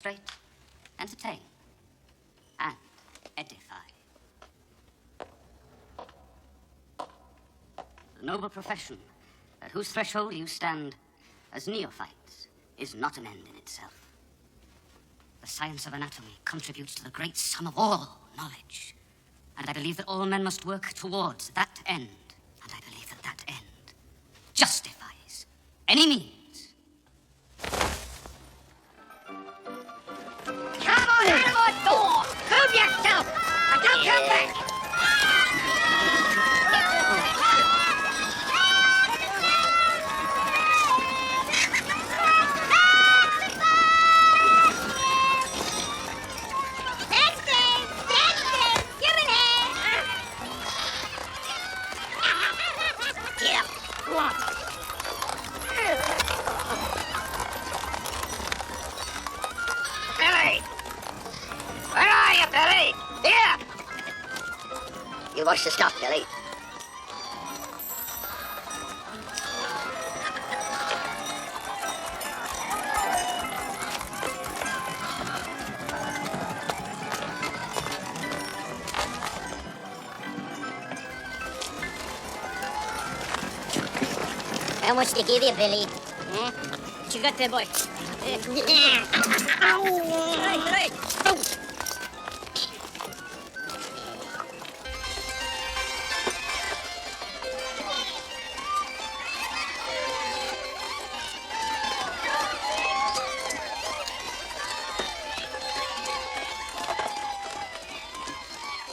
Straight, entertain, and edify. The noble profession at whose threshold you stand as neophytes is not an end in itself. The science of anatomy contributes to the great sum of all knowledge, and I believe that all men must work towards that end, and I believe that that end justifies any means. Come on, out of my door! Move yourself! And don't come back! Billy! Where are you, Billy? Here! You wash the stuff, Billy. How much to give you, Billy? What you got there, boy?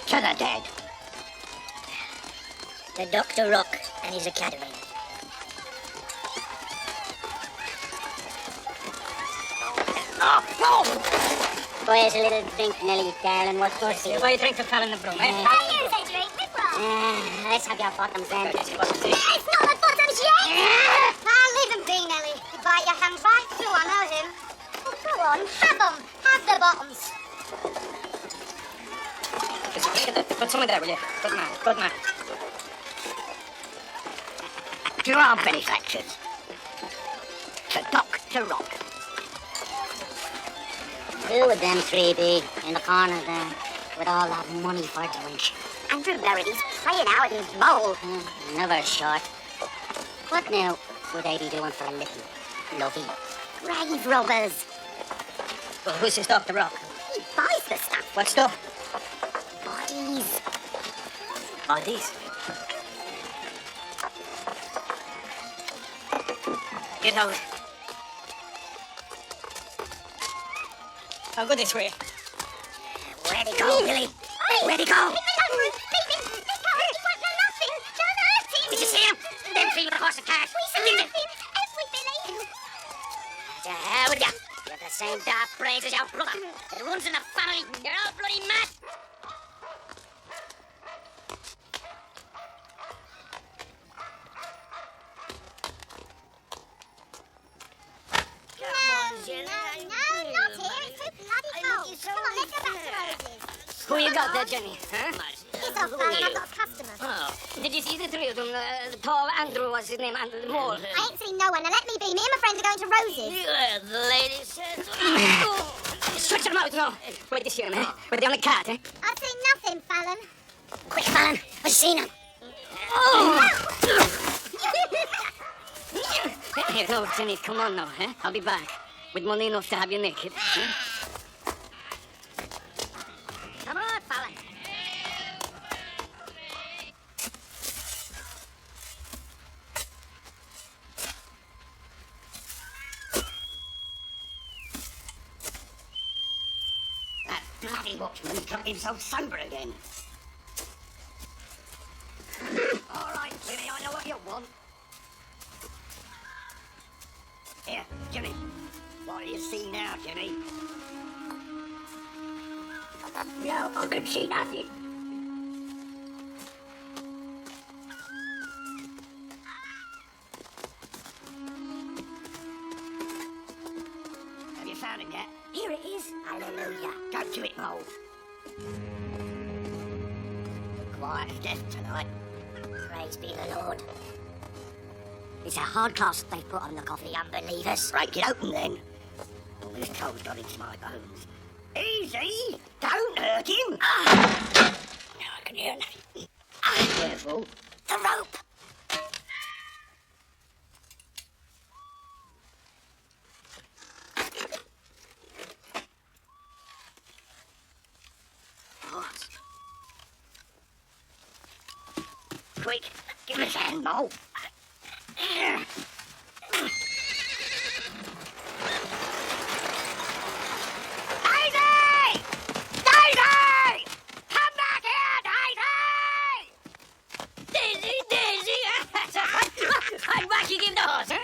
To the dead. The Dr. Rock and his academy. Where's a little drink, Nellie, darling? What goes to you? Why you drink the fell in the broom, eh? Let's have your bottoms then. It's not the bottoms yet! Leave him be, Nellie. You bite your hands right through, I know him. Well, go on, have them. Have the bottoms. Put some in there, will you? Good man, good man. To our benefactors. To Dr. Rock. Who would them three be in the corner there with all that money for drink? Andrew Meredith's playing out in his bowl. Never short. What now would they be doing for a little lovey? Grave robbers. Well, who's this Dr. Rock? He buys the stuff. What stuff? Bodies. Bodies. Get out. I'll go this way. Where'd he go, Billy? Where'd he go? Did you see him? Them three with the horse and cart. To hell with ya. You have the same dark brains as your brother. It runs in the family. You're all bloody mad. Who you got there, Jenny? Huh? It's off, Fallon. I've got a customer. Oh. Did you see the three of them? Tall Andrew was his name, and the mole. I ain't seen no one. Now let me be. Me and my friends are going to Rose's. Yeah, the lady says... Stretch them out now. Wait to see them, eh? Were they on the cart, eh? I've seen nothing, Fallon. Quick, Fallon. I've seen him. Here, no, Jenny, come on now, eh? I'll be back. With money enough to have you naked. Eh? Come on, Fallon. That bloody watchman got himself sober again. All right, Jimmy, I know what you want. Here, Jimmy. What do you see now, Jimmy? No, I can see nothing. Have you found it yet? Here it is. Hallelujah. Go to it, Mole. Quiet as death tonight. Praise be the Lord. It's a hard cloth they put on the coffee, unbelievers. Break it open then. This cold Dorring's my bones. Easy! Don't hurt him! Now I can hear nothing. Careful. The rope! What? Quick, give us a hand, Mole. Daisy! Daisy! Come back here, Daisy! Daisy, Daisy! I'm whacking him the horse, huh?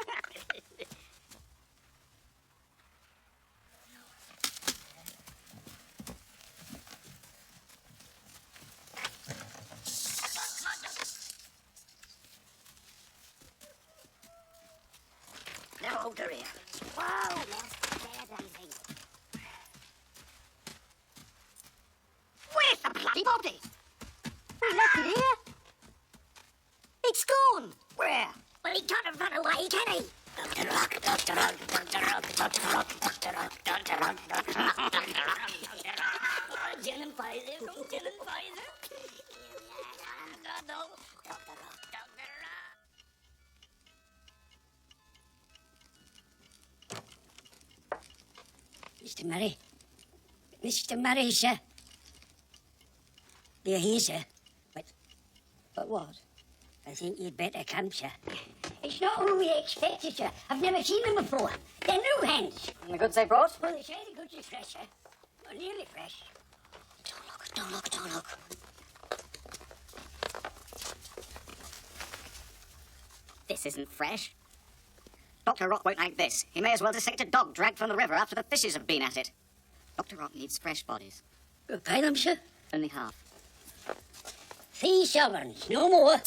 Now hold her here. Whoa, there's anything. Where's the bloody body? I left it here. It's gone. Where? Well, he can't have run away, can he? Dr. Rock, Dr. Rock, Dr. Rock, Dr. Rock, Dr. Rock, Dr. Rock, Dr. Rock, Dr. Rock. Gin and Pfizer, gin and Pfizer. Dr. Rock, Dr. Rock. Mr. Murray. Mr. Murray, sir. You're here, sir. But what? I think you'd better come, sir. It's not who we expected, sir. I've never seen them before. They're new hens. And the goods they brought? Well, they say the goods is fresh, sir. Well, nearly fresh. Don't look, don't look, don't look. This isn't fresh. Dr. Rock won't like this. He may as well dissect a dog dragged from the river after the fishes have been at it. Dr. Rock needs fresh bodies. You'll pay them, sir? Only half. 3 sovereigns, no more.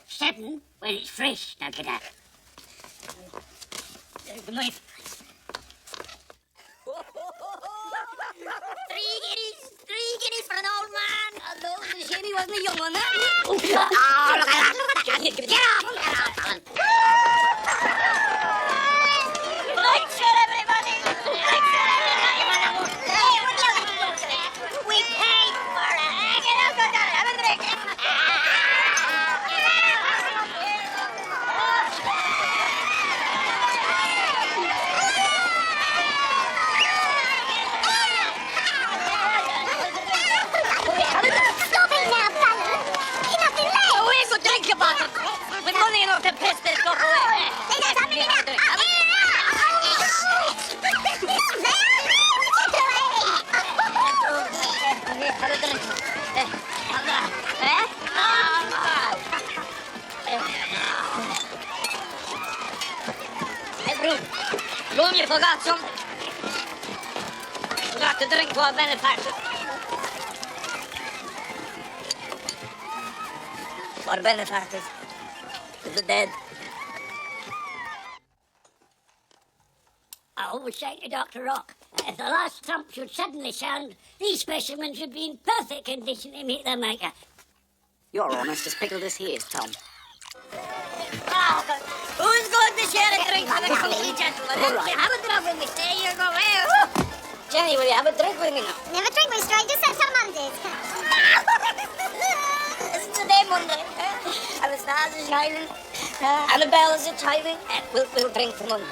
7 when it's fresh. Now get out. There's the knife. 3 guineas. 3 guineas for an old man. Although it's a shame he wasn't a young one, huh? Oh, look at that. Get off. Thanks for everybody. Thanks for everybody. We paid for it. Get out, go down. Have a drink. Stop it now, fella. You're nothing left. Oh, we could drink about it. We've money enough to piss this stuff away. There's something in that. Have a drink. Hey, Broom, you forgot something. Forgot to drink to our benefactor. Our benefactors. The dead. I always say to Dr. Rock, if the last trump should suddenly sound, these specimens should be in perfect condition to meet their maker. You're almost as pickled as he is, Tom. Oh, who's going to share a drink with a country gentleman? All right. Have a drink with me. There you go. Jenny, will you have a drink with me now? Never drink with strangers except on Mondays. It's today Monday. And the stars are shining. And the bells are chiming. We'll drink for Monday.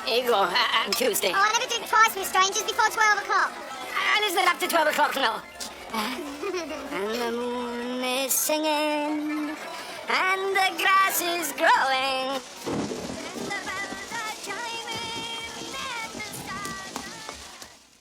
Here you go. And Tuesday. Oh, I never drink twice with strangers before 12 o'clock. And isn't it up to 12 o'clock now? And the moon is singing. And the grass is growing. And the bells are chiming. And the stars are...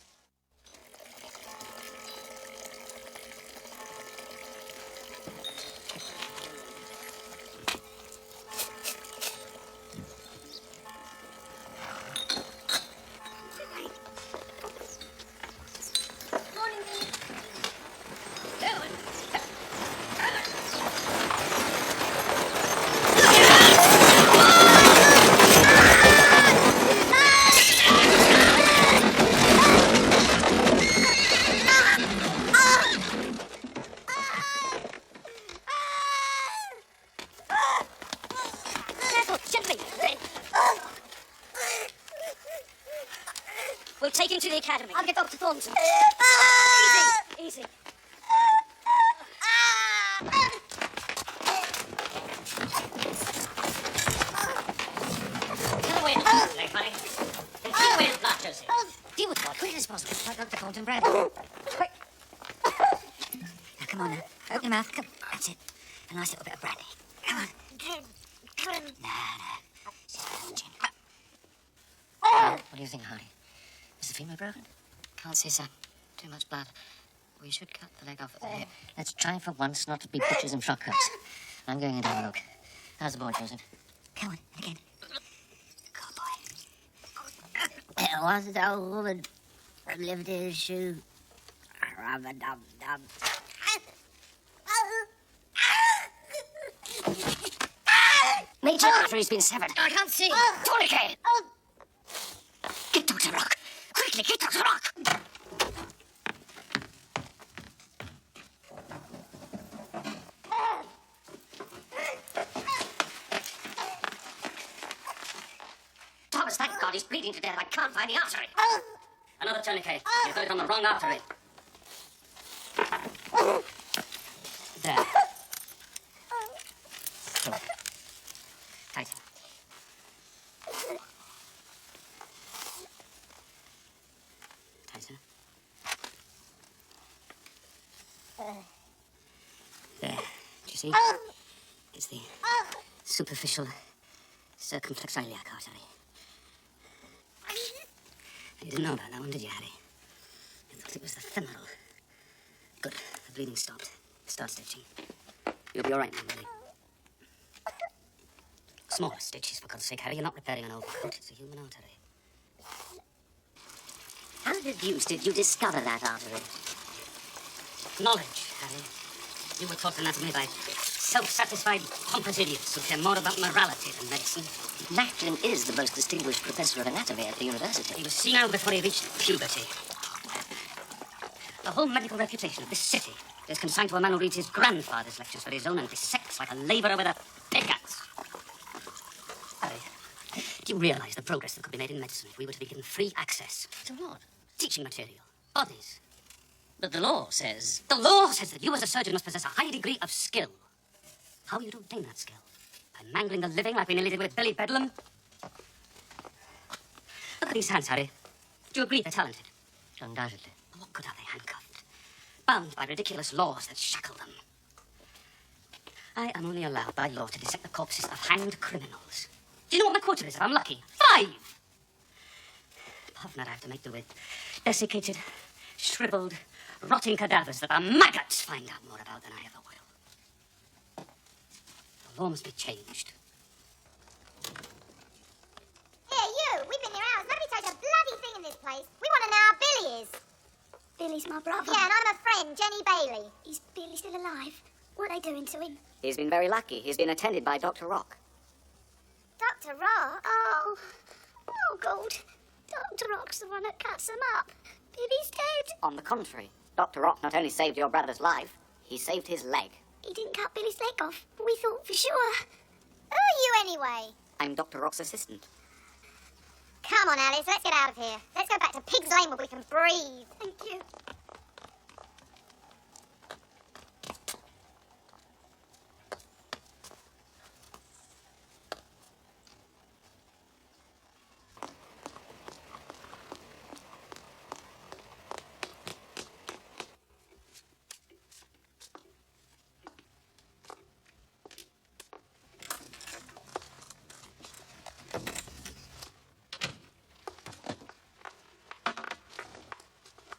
Thornton. Easy. Get away, leg, honey. Get away, not Josie. Deal with God, quick as possible. Like Dr. Thornton bread. Quick. Now, come on now. Open your mouth. Come. That's it. A nice little bit of brandy. Come on. No. What do you think, Hardy? Is the femur broken? Can't see, sir. Too much blood. We should cut the leg off at the hip. Let's try for once not to be butchers in frock coats. I'm going in to have a look. How's the boy, Joseph? Come on, and again. Good boy. There was an old woman who lived in a shoe. Rub-a-dub-dub. Major artery's been severed. I can't see. Tourniquet! Get Dr. Rock. Quickly, get Dr. Rock. Thomas, thank God, he's bleeding to death. I can't find the artery. Another tourniquet. You've got it on the wrong artery. There. Tight. Tighter. There. Do you see? It's the superficial circumflex iliac artery. You didn't know about that one, did you, Harry? You thought it was the femoral. Good. The bleeding stopped. Start stitching. You'll be all right now, Billy. Smaller stitches, for God's sake, Harry. You're not repairing an overcoat. It's a human artery. How the deuce did you discover that artery? Knowledge, Harry. You were taught anatomy by self-satisfied, pompous idiots who care more about morality than medicine. Macklin is the most distinguished professor of anatomy at the university. He was senile before he reached puberty. The whole medical reputation of this city is consigned to a man who reads his grandfather's lectures for his own and dissects like a labourer with a pickaxe. Harry, do you realise the progress that could be made in medicine if we were to be given free access To what? teaching material, bodies? But the law says... The law says that you as a surgeon must possess a high degree of skill. How are you to obtain that skill? By mangling the living like we nearly did with Billy Bedlam? Look at these hands, Harry. Do you agree they're talented? Undoubtedly. What good are they handcuffed? Bound by ridiculous laws that shackle them. I am only allowed by law to dissect the corpses of hanged criminals. Do you know what my quota is if I'm lucky? 5! Apart from that, I have to make do with desiccated, shriveled, rotting cadavers that the maggots find out more about than I ever will. The law must be changed. Here, you. We've been here hours. Nobody touched a bloody thing in this place. We want to know how Billy is. Billy's my brother. Yeah, and I'm a friend, Jenny Bailey. Is Billy still alive? What are they doing to him? He's been very lucky. He's been attended by Dr. Rock. Dr. Rock? Oh, God. Dr. Rock's the one that cuts them up. Billy's dead. On the contrary, Dr. Rock not only saved your brother's life, he saved his leg. He didn't cut Billy's leg off. We thought for sure. Who are you anyway? I'm Dr. Rock's assistant. Come on, Alice, let's get out of here. Let's go back to Pig's Lane where we can breathe. Thank you.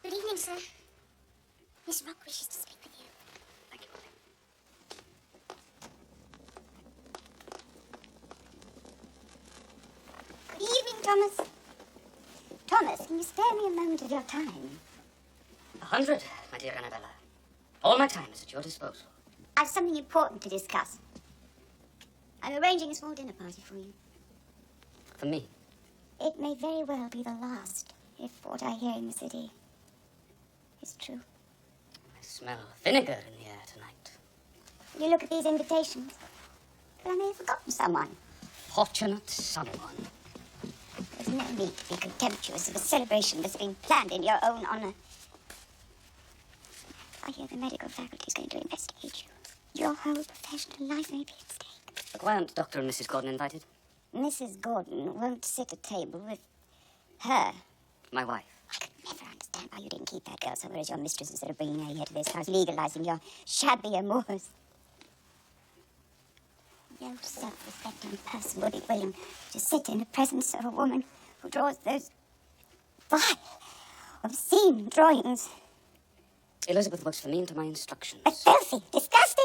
Good evening, sir. Miss Rock wishes to speak with you. Thank you. Good evening, Thomas. Thomas, can you spare me a moment of your time? 100, my dear Annabella. All my time is at your disposal. I have something important to discuss. I'm arranging a small dinner party for you. For me. It may very well be the last, if what I hear in the city is true. I smell vinegar in the air tonight. You look at these invitations. But I may have forgotten someone. Fortunate someone. There's There's no need to be contemptuous of a celebration that's been planned in your own honour. I hear the medical faculty is going to investigate you. Your whole professional life may be at stake. Look, why aren't Dr. and Mrs. Gordon invited? Mrs. Gordon won't sit at table with her. My wife. I could never understand why you didn't keep that girl somewhere as your mistress instead of bringing her here to this house, legalising your shabby amours. No self-respecting person will be willing to sit in the presence of a woman who draws those vile, obscene drawings. Elizabeth works for me and to my instructions. Filthy, disgusting.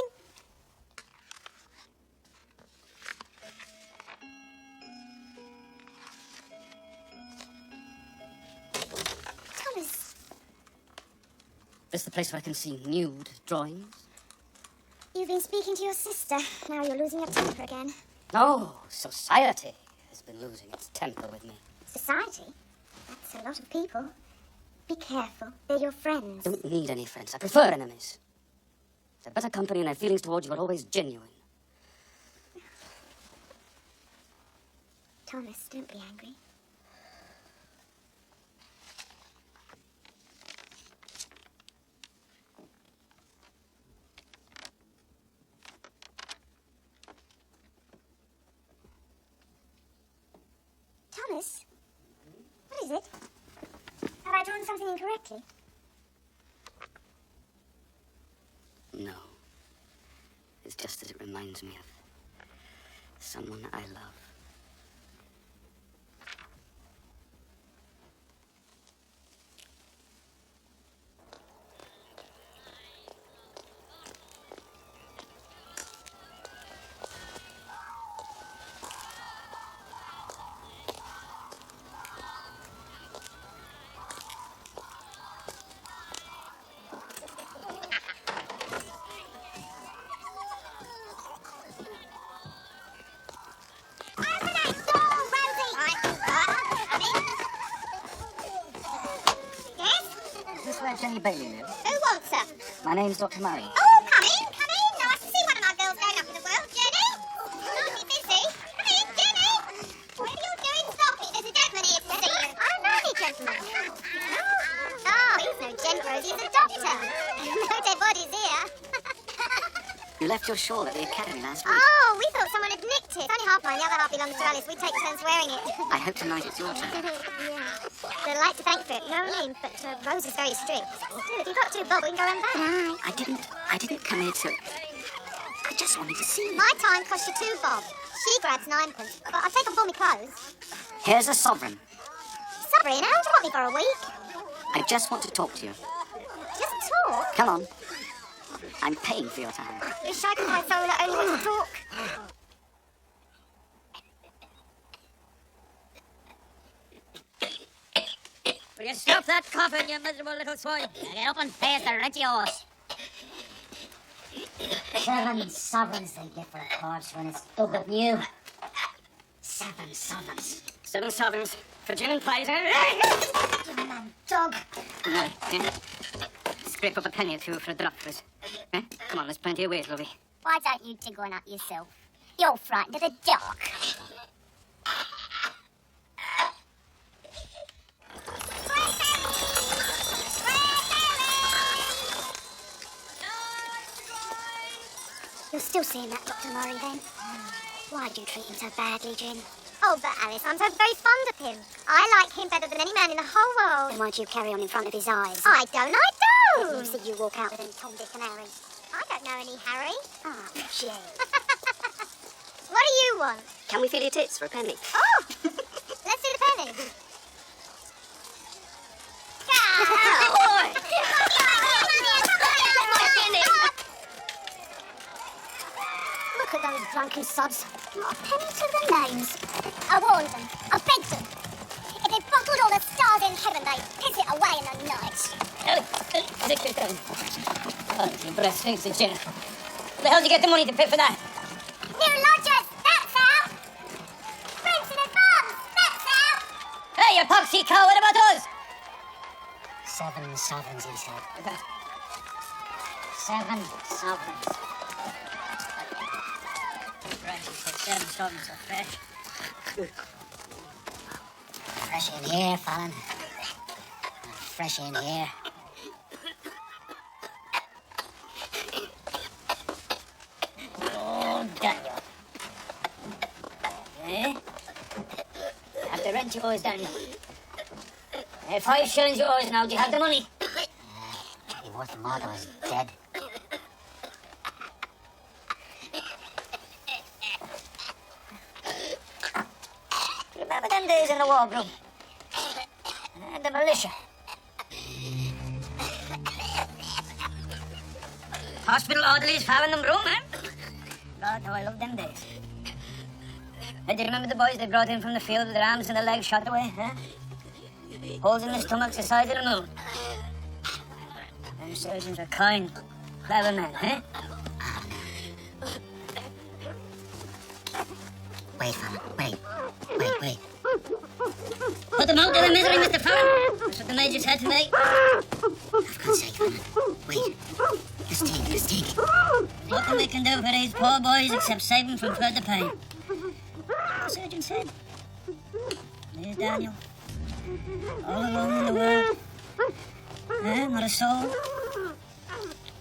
Thomas, This is the place where I can see nude drawings? you've been speaking to your sister. Now you're losing your temper again. No, society has been losing its temper with me. Society? That's a lot of people. Be careful. They're your friends. Don't need any friends. I prefer enemies. They're better company and their feelings towards you are always genuine. Thomas, don't be angry. Thomas? What is it? Have I drawn something incorrectly? No. It's just that it reminds me of someone I love. Is this where Jenny Bailey lives? Who wants her? My name's Dr. Murray. Oh, come in, come in. Nice to see one of my girls going up in the world. Jenny? Aren't you busy? Come in, Jenny. Whatever you're doing, stop it. There's a gentleman here to see you. I know any gentleman. Oh, he's no gentleman. He's a doctor. No dead bodies here. You left your shawl at the academy last week. Oh, we thought someone had nicked it. It's only half mine. The other half belongs to Alice. We take turns wearing it. I hope tonight it's your turn. Yeah. I'd like to thank for it. You know what I mean? But Rose is very strict. Still, if you've got to, Bob, we can go round back. I didn't come here to... I just wanted to see you. My time cost you 2 bob. She grabs 9pence. But I'll take off all my clothes. Here's a sovereign. Sabrina, how do you want me for a week? I just want to talk to you. Just talk? Come on. I'm paying for your time. Wish I could find someone that only wants to talk. Will you stop that coughing, you miserable little swine? Get up and face the rent yours. 7 sovereigns they get for a corpse when it's dug up new. 7 sovereigns. 7 sovereigns for gin and pies. You man dog. Scrape up a penny or two for a drop for us. Eh? Come on, there's plenty of ways, lovey. Why don't you dig one up yourself? You're frightened of the dark. You're still seeing that Dr. Murray, then? Why do you treat him so badly, Jim? Oh, but Alice, I'm so very fond of him. I like him better than any man in the whole world. Then why do you carry on in front of his eyes? I don't. You said you walk out with him, Tom, Dick and Harry. I don't know any Harry. Ah, Jane. What do you want? Can we feel your tits for a penny? Oh, let's do the penny. Look at those drunken sods. Not a penny to their names. I warned them. I begged them. If they buckled all the stars in heaven, they'd piss it away in the night. Oh, your breath stinks of gin. Where the hell did you get the money to pay for that? New lodgers, that's out. Rents in advance, that's out. Hey, you poxy cow, what about us? 7 sovereigns, he said. 7 sovereigns. Right, he said 7 sovereigns, okay? Fresh in here, Fallon. Fresh in here. Oh, Daniel. Eh? Have to rent yours, Daniel. 5 shillings yours now. Do you have the money? It'd be worth more than I was dead. Remember them days in the war room? And the militia. Hospital orderlies found them room, eh? God, how I love them days. And do you remember the boys they brought in from the field with their arms and their legs shot away, huh? Holes in their stomachs the size of the moon. Them surgeons are kind, clever men, eh? Wait, Fallon, wait. Put them out of the misery, Mr. Fallon. That's what the Major said to me. For God's sake, Fallon, wait. Let's take it. Nothing we can do for these poor boys except save them from further pain. The surgeon said. There's Daniel. All alone in the world. Not a soul.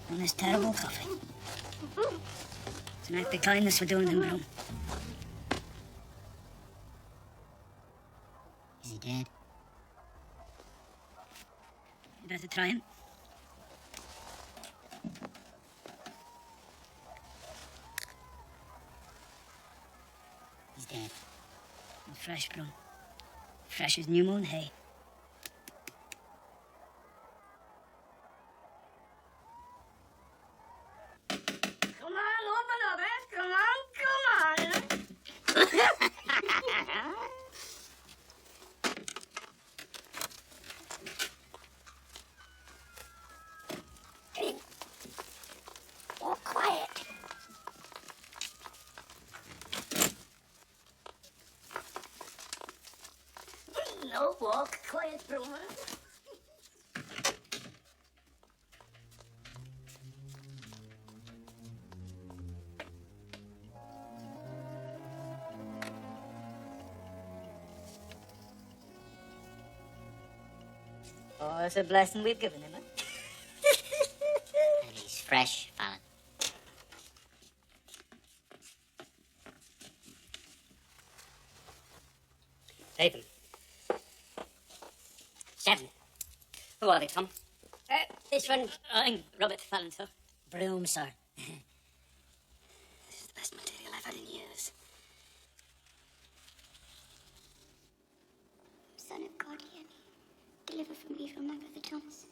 And this terrible coffee. It's an act of kindness we're doing him, Broom. Is he dead? You better try him. He's dead. And fresh, Broom. Fresh as new moon hay. Come on, open up, eh? Come on. Oh, quiet. No walk, quiet, Broom. Oh, it's a blessing we've given him, eh? And he's fresh, Fallon. Take them. 7. Who are they, Tom? This one, I'm Robert Fallon, sir. Broom, sir. This is the best material I've had in years. Son of God, hear me. Deliver from evil, my brother Thomas.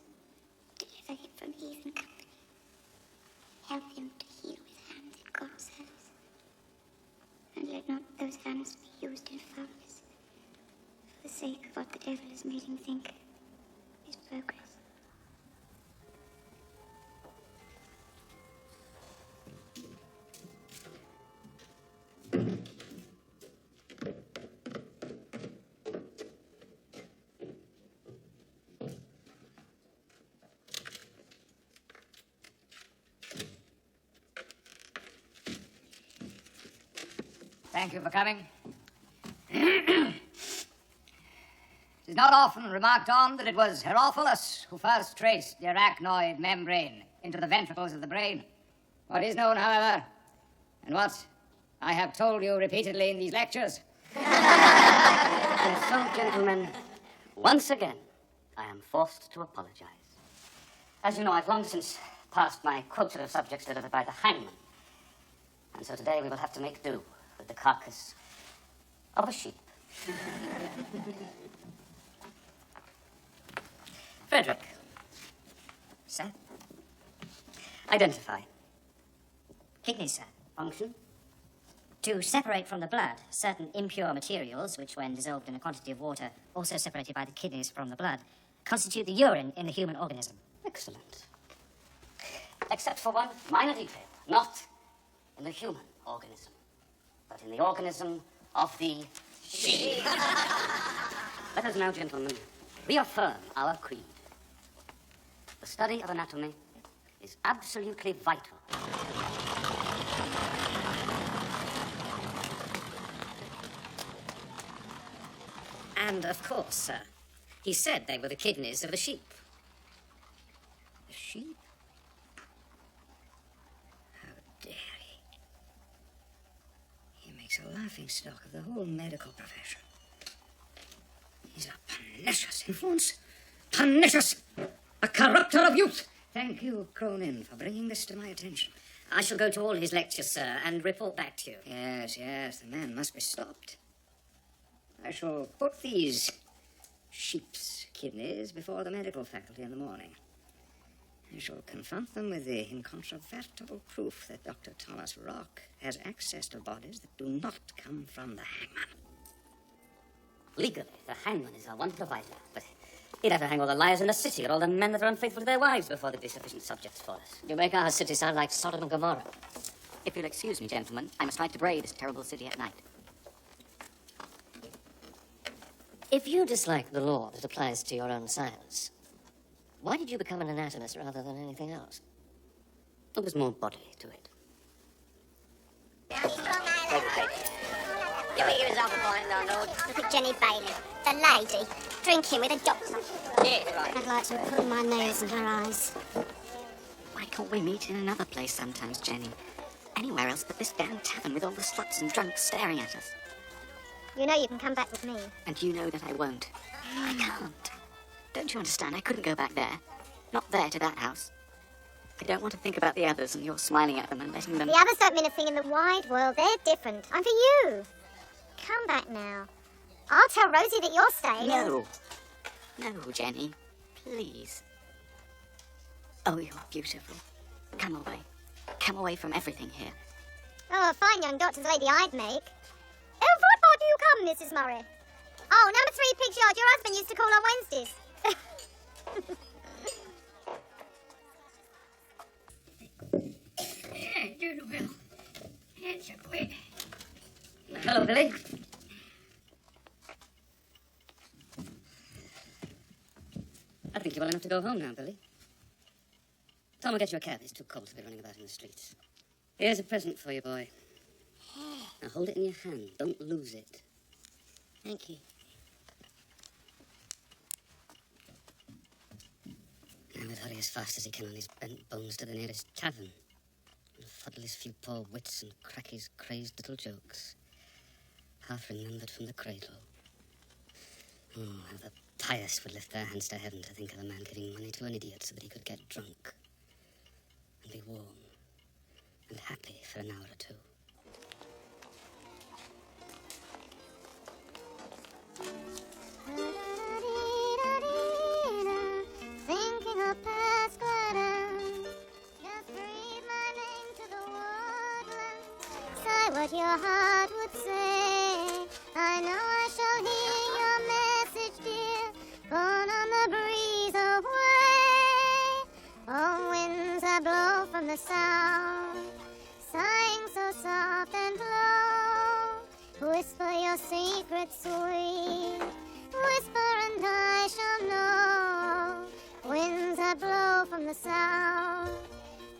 Deliver him from heathen company. Help him to heal with hands in God's service. And let not those hands be used in foulness, for the sake of what the devil has made him think is progress. Thank you for coming. It is not often remarked on that it was Herophilus who first traced the arachnoid membrane into the ventricles of the brain. What is known, however, and what I have told you repeatedly in these lectures. And so, gentlemen, once again, I am forced to apologize. As you know, I've long since passed my quota of subjects delivered by the hangman. And so today we will have to make do with the carcass of a sheep. Frederick. Sir? Identify. Kidneys, sir. Function. To separate from the blood certain impure materials, which when dissolved in a quantity of water, also separated by the kidneys from the blood, constitute the urine in the human organism. Excellent. Except for one minor detail. Not in the human organism, but in the organism of the sheep. Let us now, gentlemen, reaffirm our creed. The study of anatomy is absolutely vital. And, of course, sir, he said they were the kidneys of the sheep. The sheep? How dare he? He makes a laughingstock of the whole medical profession. He's a pernicious influence. Pernicious! A corrupter of youth! Thank you, Cronin, for bringing this to my attention. I shall go to all his lectures, sir, and report back to you. Yes, the man must be stopped. I shall put these sheep's kidneys before the medical faculty in the morning. I shall confront them with the incontrovertible proof that Dr. Thomas Rock has access to bodies that do not come from the hangman. Legally, the hangman is our one provider, but he'd have to hang all the liars in the city or all the men that are unfaithful to their wives before there'd be sufficient subjects for us. You make our city sound like Sodom and Gomorrah. If you'll excuse me, gentlemen, I must try to brave this terrible city at night. If you dislike the law that applies to your own science, why did you become an anatomist rather than anything else? There was more body to it. You eat yourself a pint, Donald. Look at Jenny Bailey, the lady, drinking with a doctor. Yeah, right. I'd like to put my nose in her eyes. Why can't we meet in another place sometimes, Jenny? Anywhere else but this damn tavern with all the sluts and drunks staring at us. You know you can come back with me. And you know that I won't. I can't. Don't you understand? I couldn't go back there. Not there to that house. I don't want to think about the others and you're smiling at them and letting them... The others don't mean a thing in the wide world. They're different. I'm for you. Come back now. I'll tell Rosie that you're staying. No. No, Jenny. Please. Oh, you're beautiful. Come away. Come away from everything here. Oh, a fine young doctor's lady I'd make. Oh, what for do you come, Mrs. Murray? Oh, number 3 Pigs Yard. Your husband used to call on Wednesdays. It's a quit. Hello, Billy. I think you're well enough to go home now, Billy. Tom will get you a cab. It's too cold to be running about in the streets. Here's a present for you, boy. Now hold it in your hand. Don't lose it. Thank you. Now he'd hurry as fast as he can on his bent bones to the nearest tavern and fuddle his few poor wits and crack his crazed little jokes, half remembered from the cradle. Oh, how the pious would lift their hands to heaven to think of a man giving money to an idiot so that he could get drunk and be warm and happy for an hour or two. Thinking of Pasquarelli, just breathe my name to the woodlands. Say what your heart would say. I know I shall hear your message, dear, borne on the breeze away. Oh, winds that blow from the south, sighing so soft and low. Whisper your secret sweet, whisper and I shall know. Winds that blow from the south,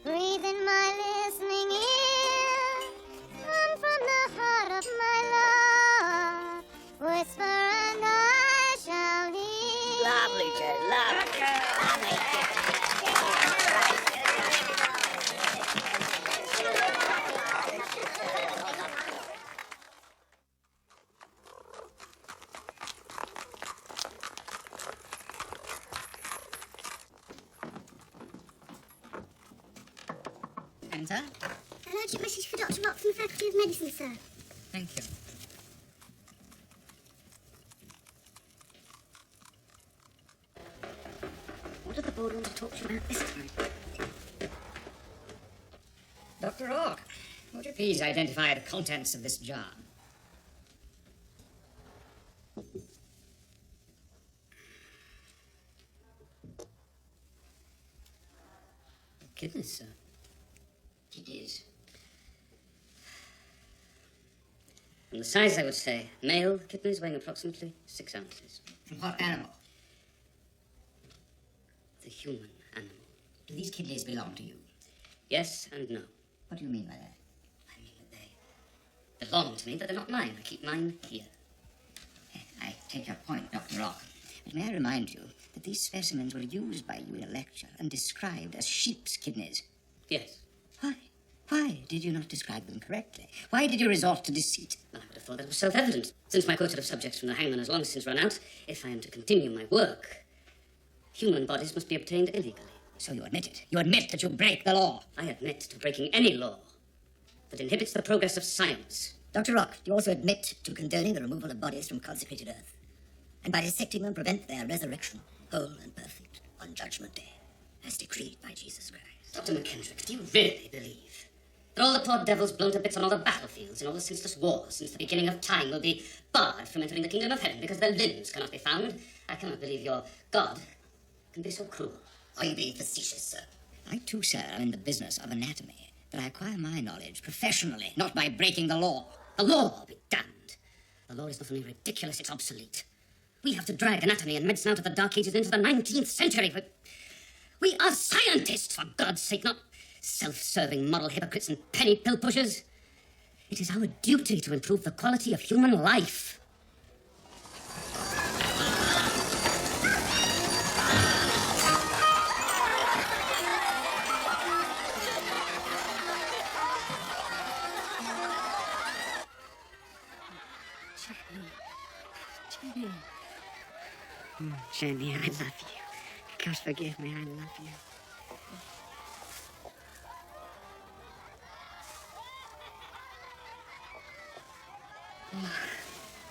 breathe in my listening ear. Come from the heart of my love, whisper and I shall hear. Lovely, Jen, lovely. Enter. An urgent message for Dr. Rock from the Faculty of Medicine, sir. Thank you. What did the board want to talk to you about this time? Dr. Rock, would you please identify the contents of this jar? Kidneys, sir. Kidneys. And the size, I would say, male kidneys weighing approximately 6 ounces. From what animal? The human animal. Do these kidneys belong to you? Yes and no. What do you mean by that? I mean that they belong to me, but they're not mine. I keep mine here. I take your point, Dr. Rock. But may I remind you that these specimens were used by you in a lecture and described as sheep's kidneys? Yes. Why? Why did you not describe them correctly? Why did you resort to deceit? Well, I would have thought that was self-evident. Since my quota of subjects from the hangman has long since run out, if I am to continue my work, human bodies must be obtained illegally. So you admit it. You admit that you break the law. I admit to breaking any law that inhibits the progress of science. Dr. Rock, you also admit to condoning the removal of bodies from consecrated earth, and by dissecting them prevent their resurrection, whole and perfect, on Judgment Day, as decreed by Jesus Christ. Dr. McKendrick, do you really believe that all the poor devils blown to bits on all the battlefields in all the senseless wars since the beginning of time will be barred from entering the kingdom of heaven because their limbs cannot be found? I cannot believe your God can be so cruel. Are you being facetious, sir? I, too, sir, am in the business of anatomy, but I acquire my knowledge professionally, not by breaking the law. The law be damned. The law is not only ridiculous, it's obsolete. We have to drag anatomy and medicine out of the Dark Ages into the 19th century. We are scientists, for God's sake, not self-serving moral hypocrites and penny pill pushers. It is our duty to improve the quality of human life. Jenny, I love you. God forgive me, I love you.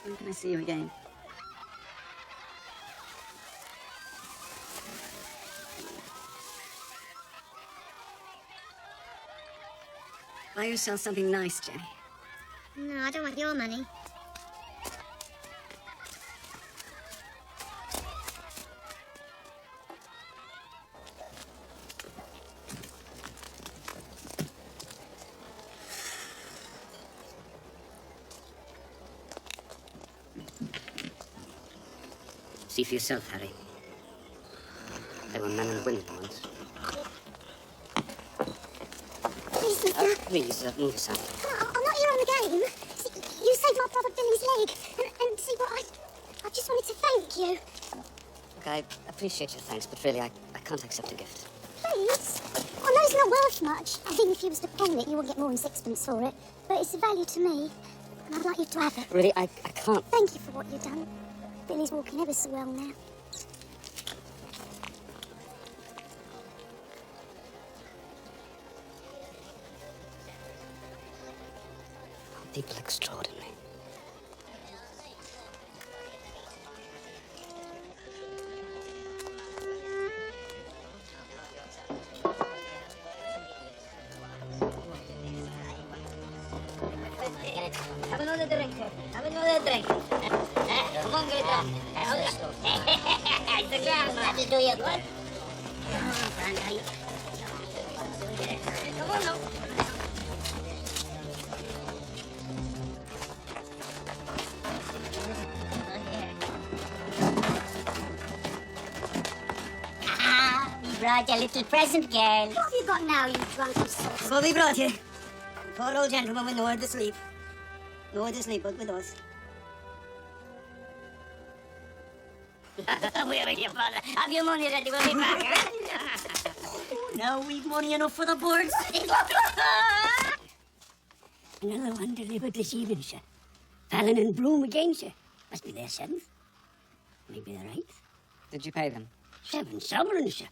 When can I see you again? Buy yourself something nice, Jenny. No, I don't want your money. See for yourself, Harry. They were men and women once. Please, sister. Please, move aside. I'm not here on the game. See, you saved my brother Billy's leg. And see what I just wanted to thank you. Look, I appreciate your thanks, but really, I can't accept a gift. Please? I know it's not worth much. I think if you was to pawn it, you would get more than sixpence for it. But it's of value to me. And I'd like you to have it. Really, I can't. Thank you for what you've done. Billy's walking ever so well now. People extraordinary. Have another drink. Have another drink. Come on, get it down. It's a grandma. To do your good. Come on now. We brought you a little present, girl. What have you got now, you drunken soul? What we brought you? Poor old gentleman with nowhere to sleep. Nowhere to sleep but with us. Where are you, father? Have your money ready, we'll be back. Now we've money enough for the boards. Another one delivered this evening, sir. Fallon and Bloom again, sir. Must be their seventh. Maybe their eighth. Did you pay them? 7 sovereigns, sir.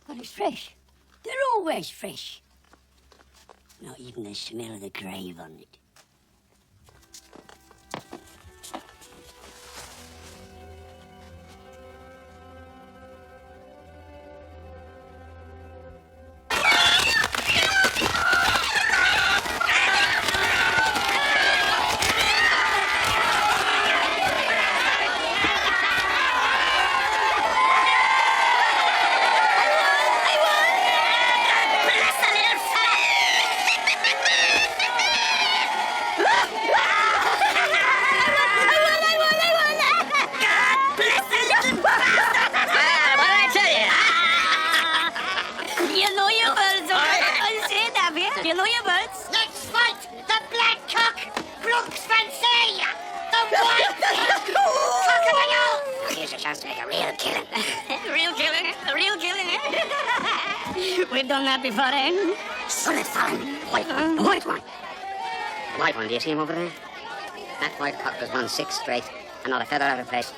But it's fresh. They're always fresh. Not even the smell of the grave on it. You know your words? Let's fight the Black Cock, Brooks Fancy, the White chance to make a real killing. Real killing? A real killing, eh? We've done that before, eh? Solid Fallon. White one. The white one. The white one, do you see him over there? That white cock was won 6 straight, and not a feather out of place.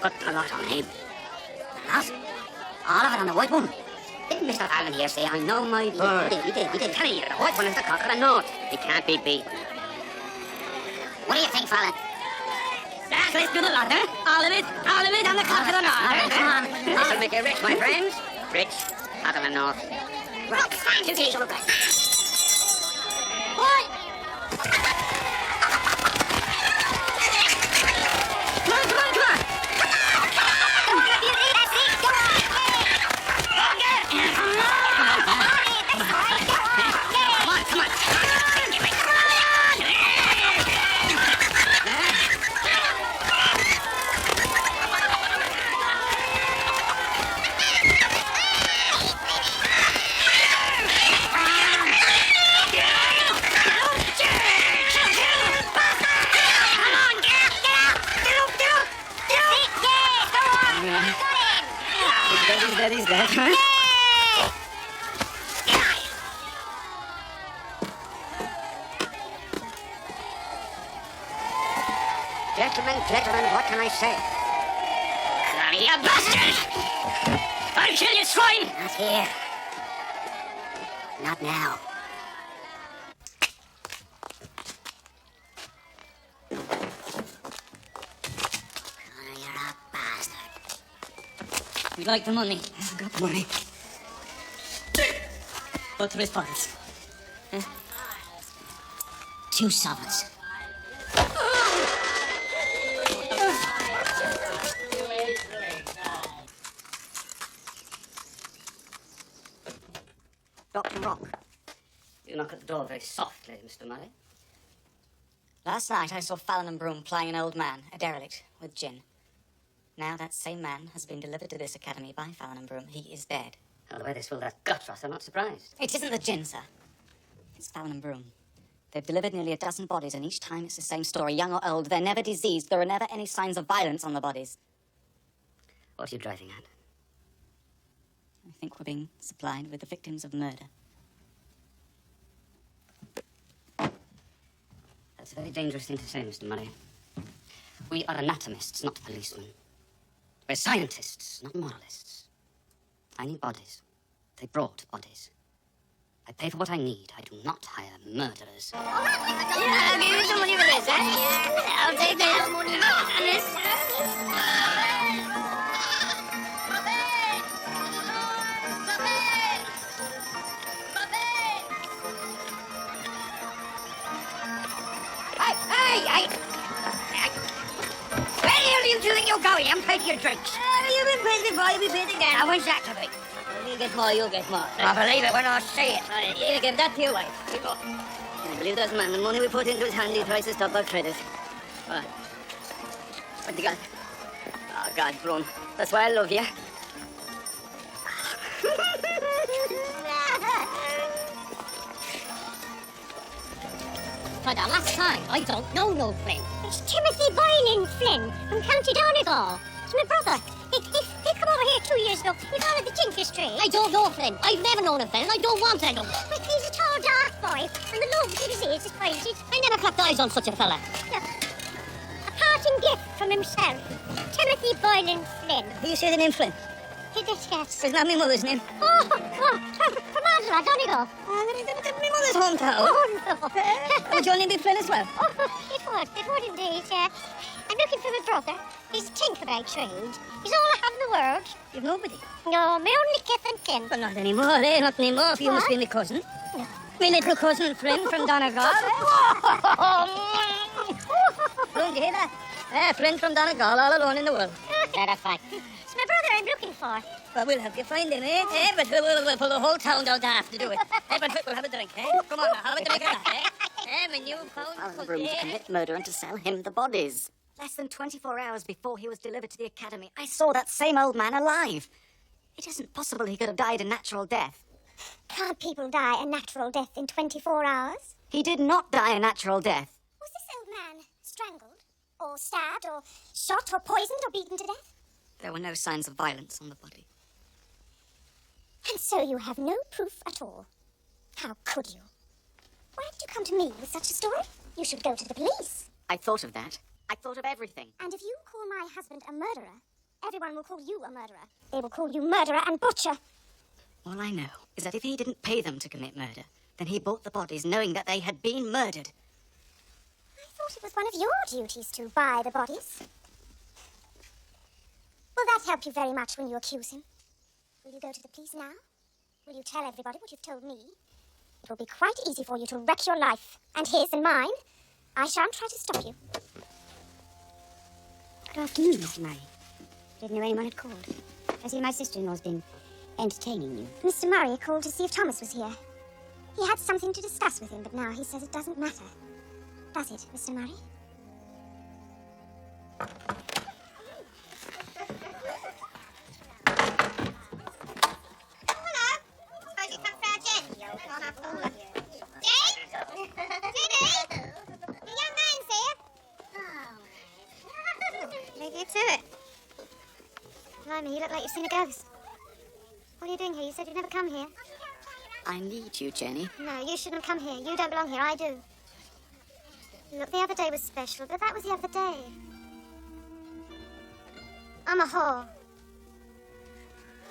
Put a lot on him. A lot? All of it on the white one? Didn't Mr. Fallon here say, I know my bird? He did. Tell you, the white one is the cock of the north. He can't be beat. What do you think, Fallon? Let's do the lot, eh? All of it on the cock of the north. Come on. This'll make you rich, my friends. Rich, out of the north. Right, thank you, Keith. What? He's dead, huh? Gentlemen, what can I say? You bastard! I'll kill you, swine! Not here. Not now. Connor, you're a bastard. We like the money. I've got the money. What for his pockets? Huh? 2 sovereigns. Dr. Rock, you knock at the door very softly, Mr. Murray. Last night I saw Fallon and Broom plying an old man, a derelict, with gin. Now that same man has been delivered to this academy by Fallon and Broom. He is dead. Oh, the way they spilled that gut froth, I'm not surprised. It isn't the gin, sir. It's Fallon and Broom. They've delivered nearly a dozen bodies, and each time it's the same story, young or old. They're never diseased. There are never any signs of violence on the bodies. What are you driving at? I think we're being supplied with the victims of murder. That's a very dangerous thing to say, Mr. Murray. We are anatomists, not policemen. We're scientists, not moralists. I need bodies. They brought bodies. I pay for what I need. I do not hire murderers. Yeah, I'll give you some money for this, eh? I'll take this money for this. Hey! Where the hell do you think you're going? I'm paid for your drinks. You've been paid before, you'll be paid again. How is that to be? You get more, you'll get more. I believe it when I see it. You give that to your wife. You go. I believe that man. The money we put into his hand, he tries to stop our credit. What? What do you got? Oh, God, Broom. That's why I love you. For the last time, I don't know no Flynn. It's Timothy Boylan Flynn from County Donegal. It's my brother. He come over here 2 years ago. He followed the Tinkish trade. I don't know Flynn. I've never known a Flynn, and I don't want to know. But he's a tall, dark boy, and the love of his pointed. I never clapped eyes on such a fella. Look, a parting gift from himself, Timothy Boylan Flynn. Do you say the name Flynn? He did, yes. It's not my mother's name. Oh, from Adela, Donegal. My mother's hometown. Oh, no. Would your name be Flynn as well? Oh, it would indeed, yes. I'm looking for my brother. He's a tinker by trade. He's all I have in the world. You've nobody. No, my only kith and kin. Well, not anymore, eh? Not anymore. You must be my cousin. No. My little cousin Flynn from Donegal. Don't you hear that? Flynn from Donegal, all alone in the world. That a fact. It's my brother I'm looking for. Well, we'll help you find him, eh? But we'll pull the whole town down to have to do it. But we'll have a drink, eh? Come on now, have a drink of that, eh? My new Fallon and pound Broom to commit murder and to sell him the bodies. Less than 24 hours before he was delivered to the academy, I saw that same old man alive. It isn't possible he could have died a natural death. Can't people die a natural death in 24 hours? He did not die a natural death. Was this old man strangled, or stabbed, or shot, or poisoned, or beaten to death? There were no signs of violence on the body. And so you have no proof at all. How could you? Why did you come to me with such a story? You should go to the police. I thought of that. I thought of everything. And if you call my husband a murderer, everyone will call you a murderer. They will call you murderer and butcher. All I know is that if he didn't pay them to commit murder, then he bought the bodies knowing that they had been murdered. I thought it was one of your duties to buy the bodies. Will that help you very much when you accuse him? Will you go to the police now? Will you tell everybody what you've told me? It will be quite easy for you to wreck your life, and his and mine. I shan't try to stop you. Good afternoon, Mr. Murray. Didn't know anyone had called. I see my sister-in-law's been entertaining you. Mr. Murray called to see if Thomas was here. He had something to discuss with him, but now he says it doesn't matter. Does it, Mr. Murray? Maybe it's it. Blimey, you look like you've seen a ghost. What are you doing here? You said you'd never come here. I need you, Jenny. No, you shouldn't come here. You don't belong here. I do. Look, the other day was special, but that was the other day. I'm a whore.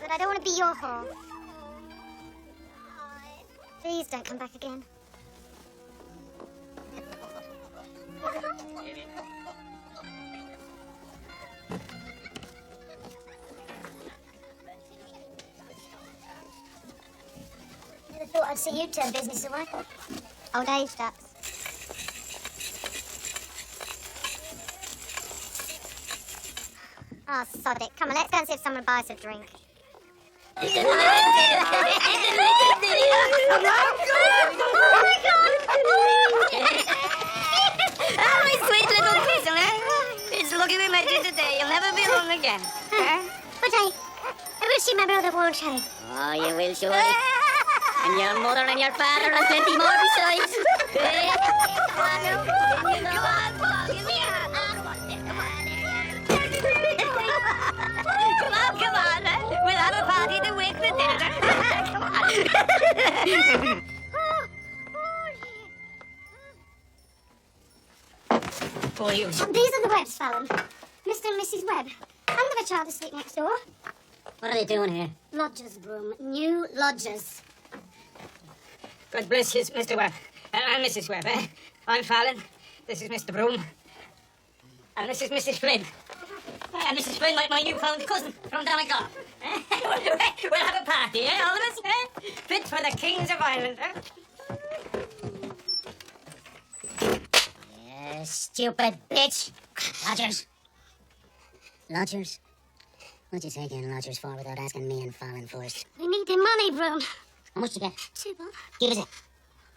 But I don't want to be your whore. Please don't come back again. Never thought I'd see you turn business away. Old age, that. Oh, sod it. Come on, let's go and see if someone buys a drink. Oh, my sweet little Hazel, eh? It's lucky we met you today. You'll never be alone again. But I will see my brother, won't I? Oh, you will, surely. And your mother and your father and plenty more besides. Come on, Paul, give me a hand. Come on. We'll have a party to wake the dead. Come on. For you. These are the Webbs, Fallon. Mr. and Mrs. Webb. And the child asleep next door. What are they doing here? Lodgers, Broom. New lodgers. God bless you, Mr. Webb. And Mrs. Webb, eh? I'm Fallon. This is Mr. Broom. And this is Mrs. Flynn. And Mrs. Flynn, my newfound cousin from Donegal. We'll have a party, eh, all of us, eh? Fit for the kings of Ireland, eh? You stupid bitch. Lodgers. Lodgers? What'd you take in lodgers for without asking me and Fallon first? We need the money, Broom. How much you get? $2, Bob. Give us it.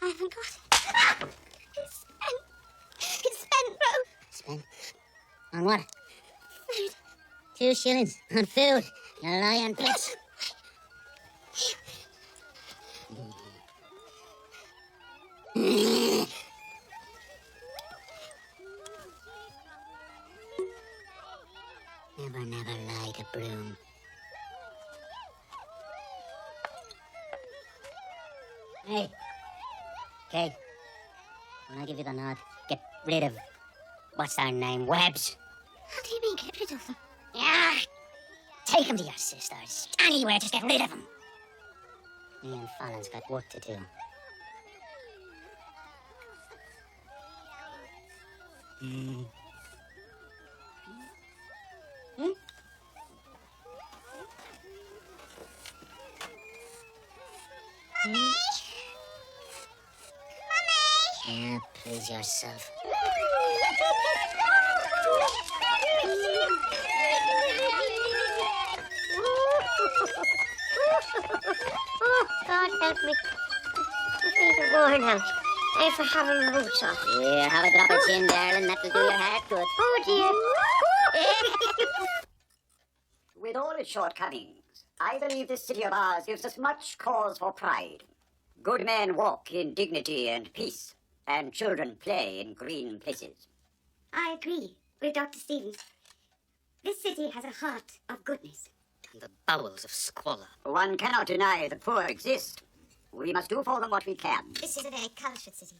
I haven't got it. It's spent, Broom. Spend? On what? Food. 2 shillings on food. You lying bitch. Never lie to Broom. Hey. Okay. When I give you the nod, get rid of... What's their name? Webbs? How do you mean, get rid of them? Yeah. Take them to your sisters. Anywhere, just get rid of them. Me and Fallon's got work to do. Hmm? Yeah, please yourself. Oh, God help me. I need a worn out. I for having roots off. Yeah, have a drop of gin, darling. That'll do your heart good. Oh, dear. With all its shortcomings, I believe this city of ours gives us much cause for pride. Good men walk in dignity and peace, and children play in green places. I agree with Dr. Stevens. This city has a heart of goodness. And the bowels of squalor. One cannot deny the poor exist. We must do for them what we can. This is a very cultured city.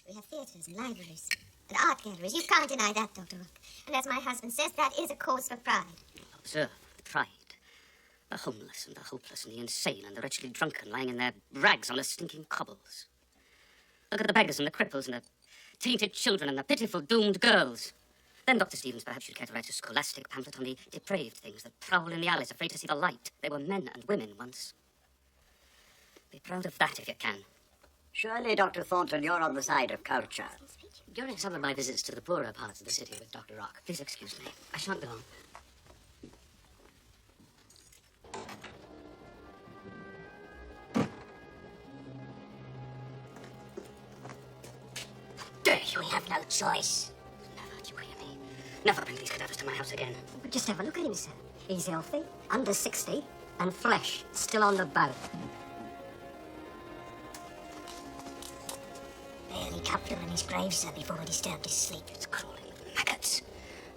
We have theatres and libraries and art galleries. You can't deny that, Dr. Rock. And as my husband says, that is a cause for pride. Observe the pride. The homeless and the hopeless and the insane and the wretchedly drunken lying in their rags on the stinking cobbles. Look at the beggars and the cripples and the tainted children and the pitiful doomed girls. Then, Dr. Stevens, perhaps you'd care to write a scholastic pamphlet on the depraved things that prowl in the alleys, afraid to see the light. They were men and women once. Be proud of that if you can. Surely, Dr. Thornton, you're on the side of culture. During some of my visits to the poorer parts of the city with Dr. Rock, please excuse me. I shan't be long. Dare you? We have no choice. Never, do you hear me? Never bring these cadavers to my house again. But just have a look at him, sir. He's healthy, under 60, and flesh still on the bone. Barely Cupler in his grave, sir, before he disturbed his sleep. It's crawling maggots.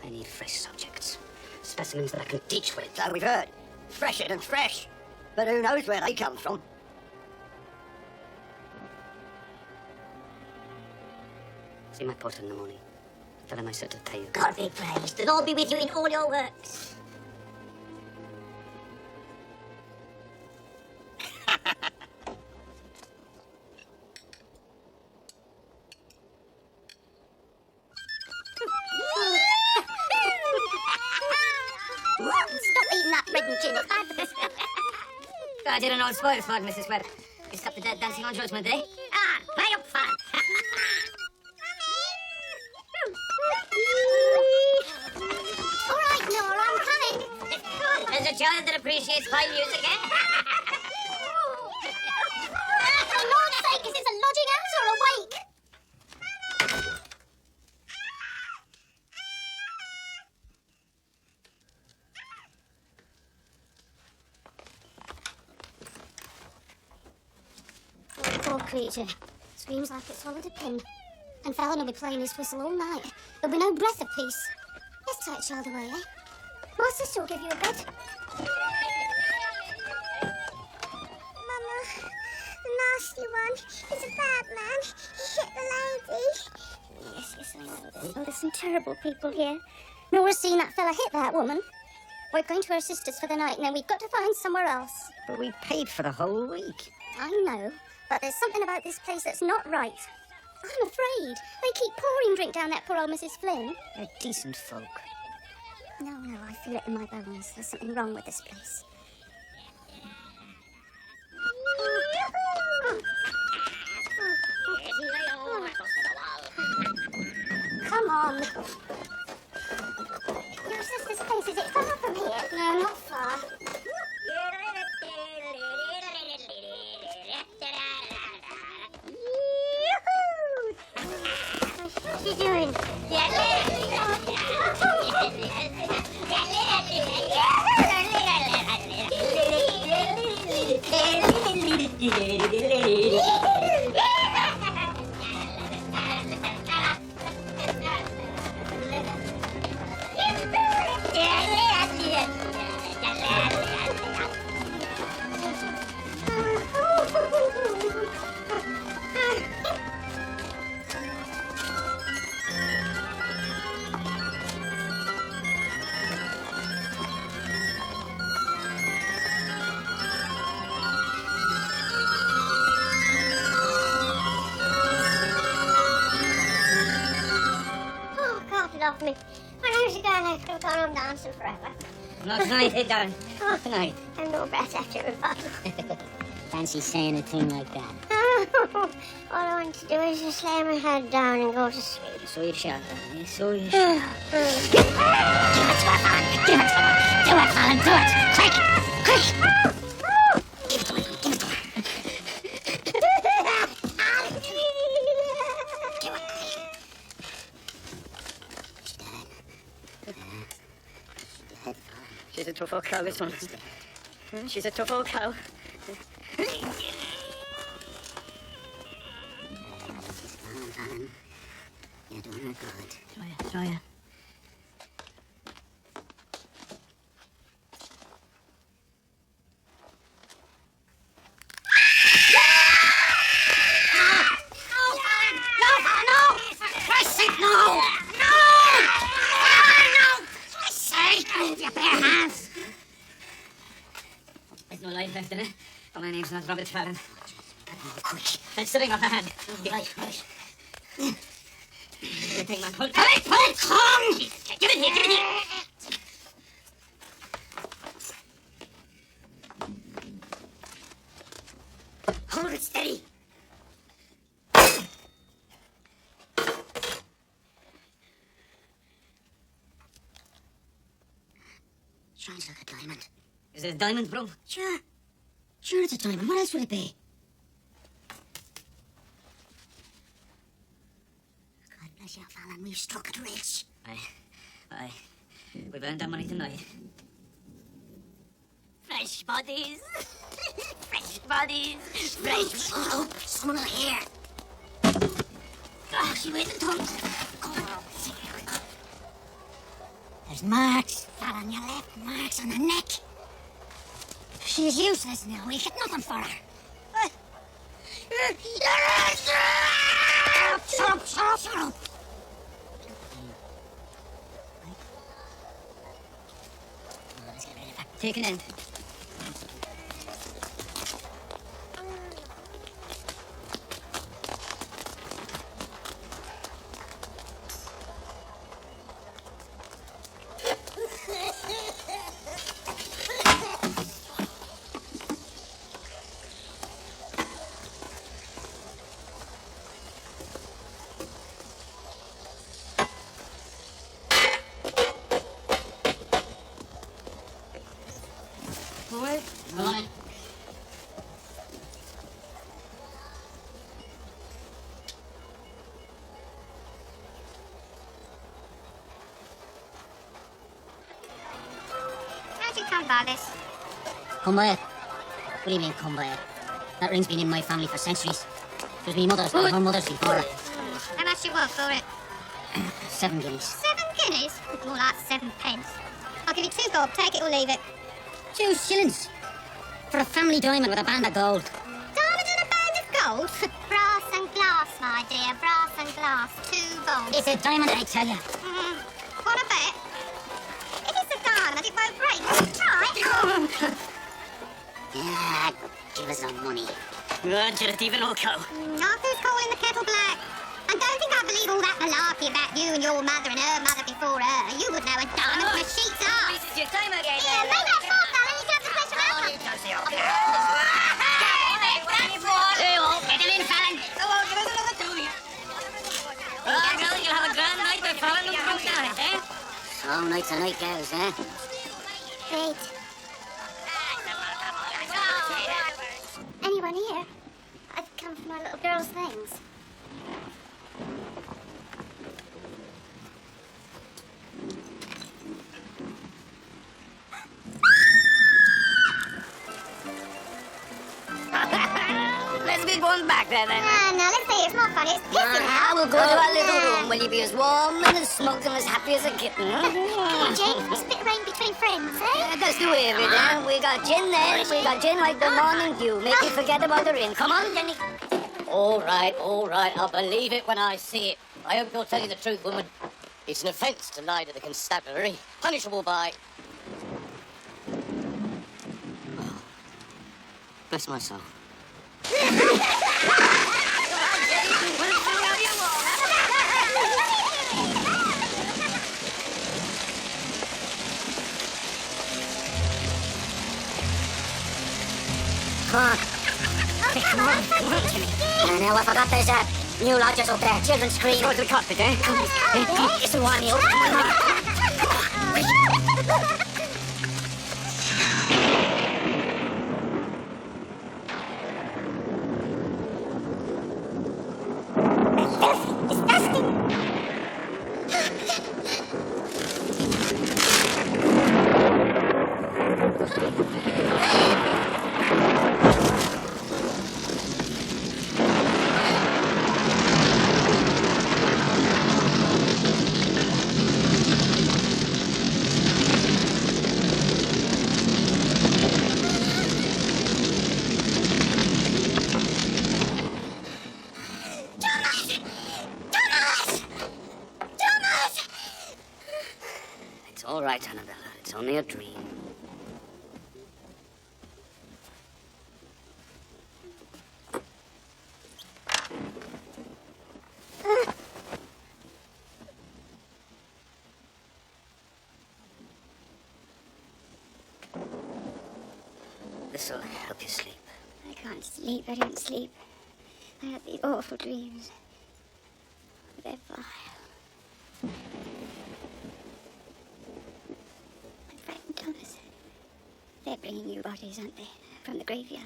I need fresh subjects. Specimens that I can teach with. So we've heard. Fresher than fresh. But who knows where they come from? See my porter in the morning. Tell him I said to pay you. God be praised. The Lord be with you in all your works. Stop eating that bread and gin. I did an old spoil spot, Mrs. Webb. You stopped the dead dancing on Judgment Day. Ah, play up fun. All right, Nora, I'm coming. There's a child that appreciates fine music, eh? For Lord's sake, is this a lodging house or a wake? Poor creature. Screams like it's swallowed a pin. And Fallon will be playing his whistle all night. There'll be no breath of peace. Let's take child away, eh? My sister will give you a bed. Mama, the nasty one is a bad man. He hit the lady. Yes, I know. Oh, there's some terrible people here. Nora's seen that fella hit that woman. We're going to her sister's for the night, and then we've got to find somewhere else. But we paid for the whole week. I know, but there's something about this place that's not right. I'm afraid. They keep pouring drink down that poor old Mrs. Flynn. They're decent folk. No, I feel it in my bones. There's something wrong with this place. Come on. Your sister's place, is it far from here? No, not far. What's she doing? Oh, God love me. When I was a girl, I could have gone on dancing forever. Not tonight, eh, darling? Oh, Good night. I'm no better after a bottle. Fancy saying a thing like that. All I want to do is just lay my head down and go to sleep. So you shall, darling. So you shall. Mm. Do it, Fallon. Do it, Fallon. Do it, Fallon. Do it. Quick. Quick. Give it to her. Give it to her. Do it. She's a tough old cow, this one. She's a tough old cow. Fallon. You're doing her good. Joya. There's no life left in it. Oh, my name's not Robert Fallon. Quick. It's sitting on the hand. Right, right. You take my pull. Pull it! Come! Give it here, give it here! Hold it steady. Shines like a diamond. Is it a diamond, bro? Sure. Sure it's a diamond. What else would it be? God bless you, Fallon. We've struck it rich. Aye. We've earned our money tonight. Fresh bodies. Fresh bodies. Fresh. Oh, someone will hear. Oh, she went and tongue. There's marks. Fallon, you left marks on the neck. She's useless now. We get nothing for her. Shut up, shut up, shut up. Let's get rid of her. Take an end. Right. How'd you come by this? Come by it. What do you mean, come by it? That ring's been in my family for centuries. It was me mother's and her mother's before her. How much you want for it? 7 guineas. 7 guineas? More like 7 pence. I'll give you 2 bob. Take it or leave it. 2 shillings. For a family diamond with a band of gold. Diamond and a band of gold? Brass and glass, my dear. Brass and glass. 2 bob. It's a diamond, I tell you. Want to bet? If it's a diamond, it won't break. Try. Yeah, give us some money. Good, you're a thieving old cow. Arthur's calling the kettle black. And don't think I believe all that malarkey about you and your mother and her mother before her. You would know a diamond from a sheep's ass. This is your time again. Yeah, make that fast, Alan. You can have the question after. Get him in, Fallon. Go on, give us another 2. Oh, girl, you'll have a grand night by Fallon and Brooke night, eh? Oh, nights and night girls, eh? Great. Anyone here? I've come for my little girl's things. Let's get going back there then. No, let's see. It's more funny. It's pissing I out. will go to our little room where you'll be as warm and as smoked and as happy as a kitten. Come on, Jane. It's a bit of rain between friends, eh? That's the way of it, eh? We got gin then. We got gin like the morning dew. Make you forget about the rain. Come on, Jenny. All right. I'll believe it when I see it. I hope you'll tell you the truth, woman. It's an offence to lie to the constabulary, punishable by... Oh. Bless my soul. Come on. Come on, Jimmy. And now I forgot there's that new lodgers up there. Children's screen. Go to the cockpit, eh? Come on. It's the one, you. Come on. It's all right, Annabella. It's only a dream. this'll help you sleep. I can't sleep. I don't sleep. I have these awful dreams. They're vile. I'm frightened, Thomas. They're bringing you bodies, aren't they? From the graveyard.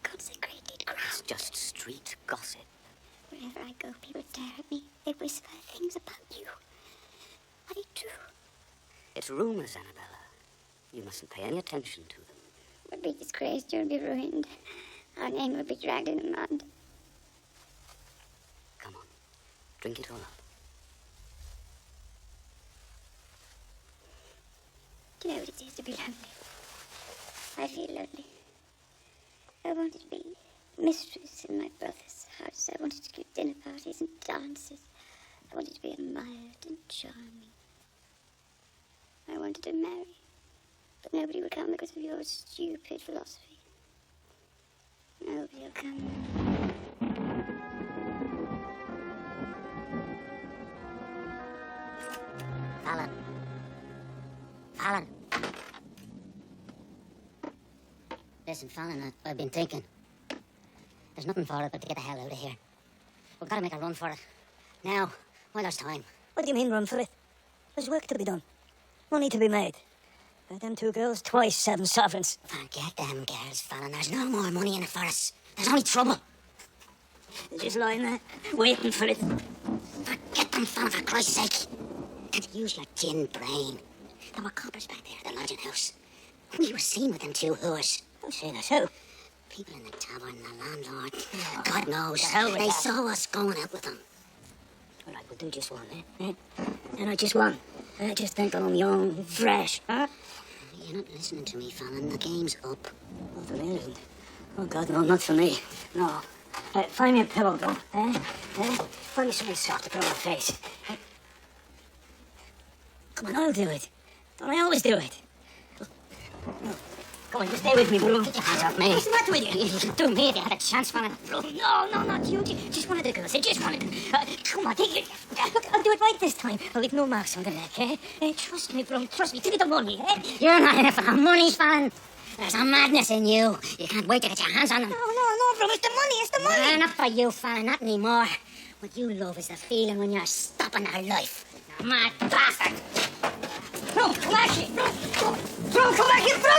Consecrated ground. It's just street gossip. Wherever I go, people stare at me. They whisper things about you. Are they true? It's rumors, Annabella. You mustn't pay any attention to them. We'll be disgraced. You'll be ruined. Our name will be dragged in the mud. Come on. Drink it all up. Do you know what it is to be lonely? I feel lonely. I wanted to be mistress in my brother's house. I wanted to give dinner parties and dances. I wanted to be admired and charming. I wanted to marry. But nobody would come because of your stupid philosophy. Nobody will come. Fallon. Fallon. Listen, Fallon, I've been thinking. There's nothing for it but to get the hell out of here. We've got to make a run for it. Now, while there's time. What do you mean, run for it? There's work to be done. Money to be made. Them two girls, twice 7 sovereigns. Forget them girls, Fallon. There's no more money in it for us. There's only trouble. They're just lying there, waiting for it. Forget them, Fallon, for Christ's sake. And use your gin brain. There were coppers back there at the lodging house. We were seen with them 2 whores. Who's seen us? Who? People in the tavern, the landlord. God knows. The hell with They that. saw us going out with them. All right, we'll do just one, eh? And I just one. Just think I'm young, fresh, huh? You're not listening to me, Fallon. The game's up. Not for me, isn't it? Oh, God, no, not for me. No. Find me a pillow, bro. Find me something soft to put on my face. Come on, I'll do it. Don't I always do it? Come on, just stay with me, bro. Get your hands off me. What's the matter with you? You'd do me if you had a chance, Fallon. No, not you. Just one of the girls. Just one of them. Come on, take it. Look, I'll do it right this time. I'll leave no marks on the neck, eh? Trust me, bro. Trust me. Give me the money, eh? You're not in it for the money, Fallon. There's a madness in you. You can't wait to get your hands on them. No, bro. It's the money. It's the money. Not for you, Fallon. Not anymore. What you love is the feeling when you're stopping our life. You mad bastard. Bro, come back here. Bro, come back here, bro.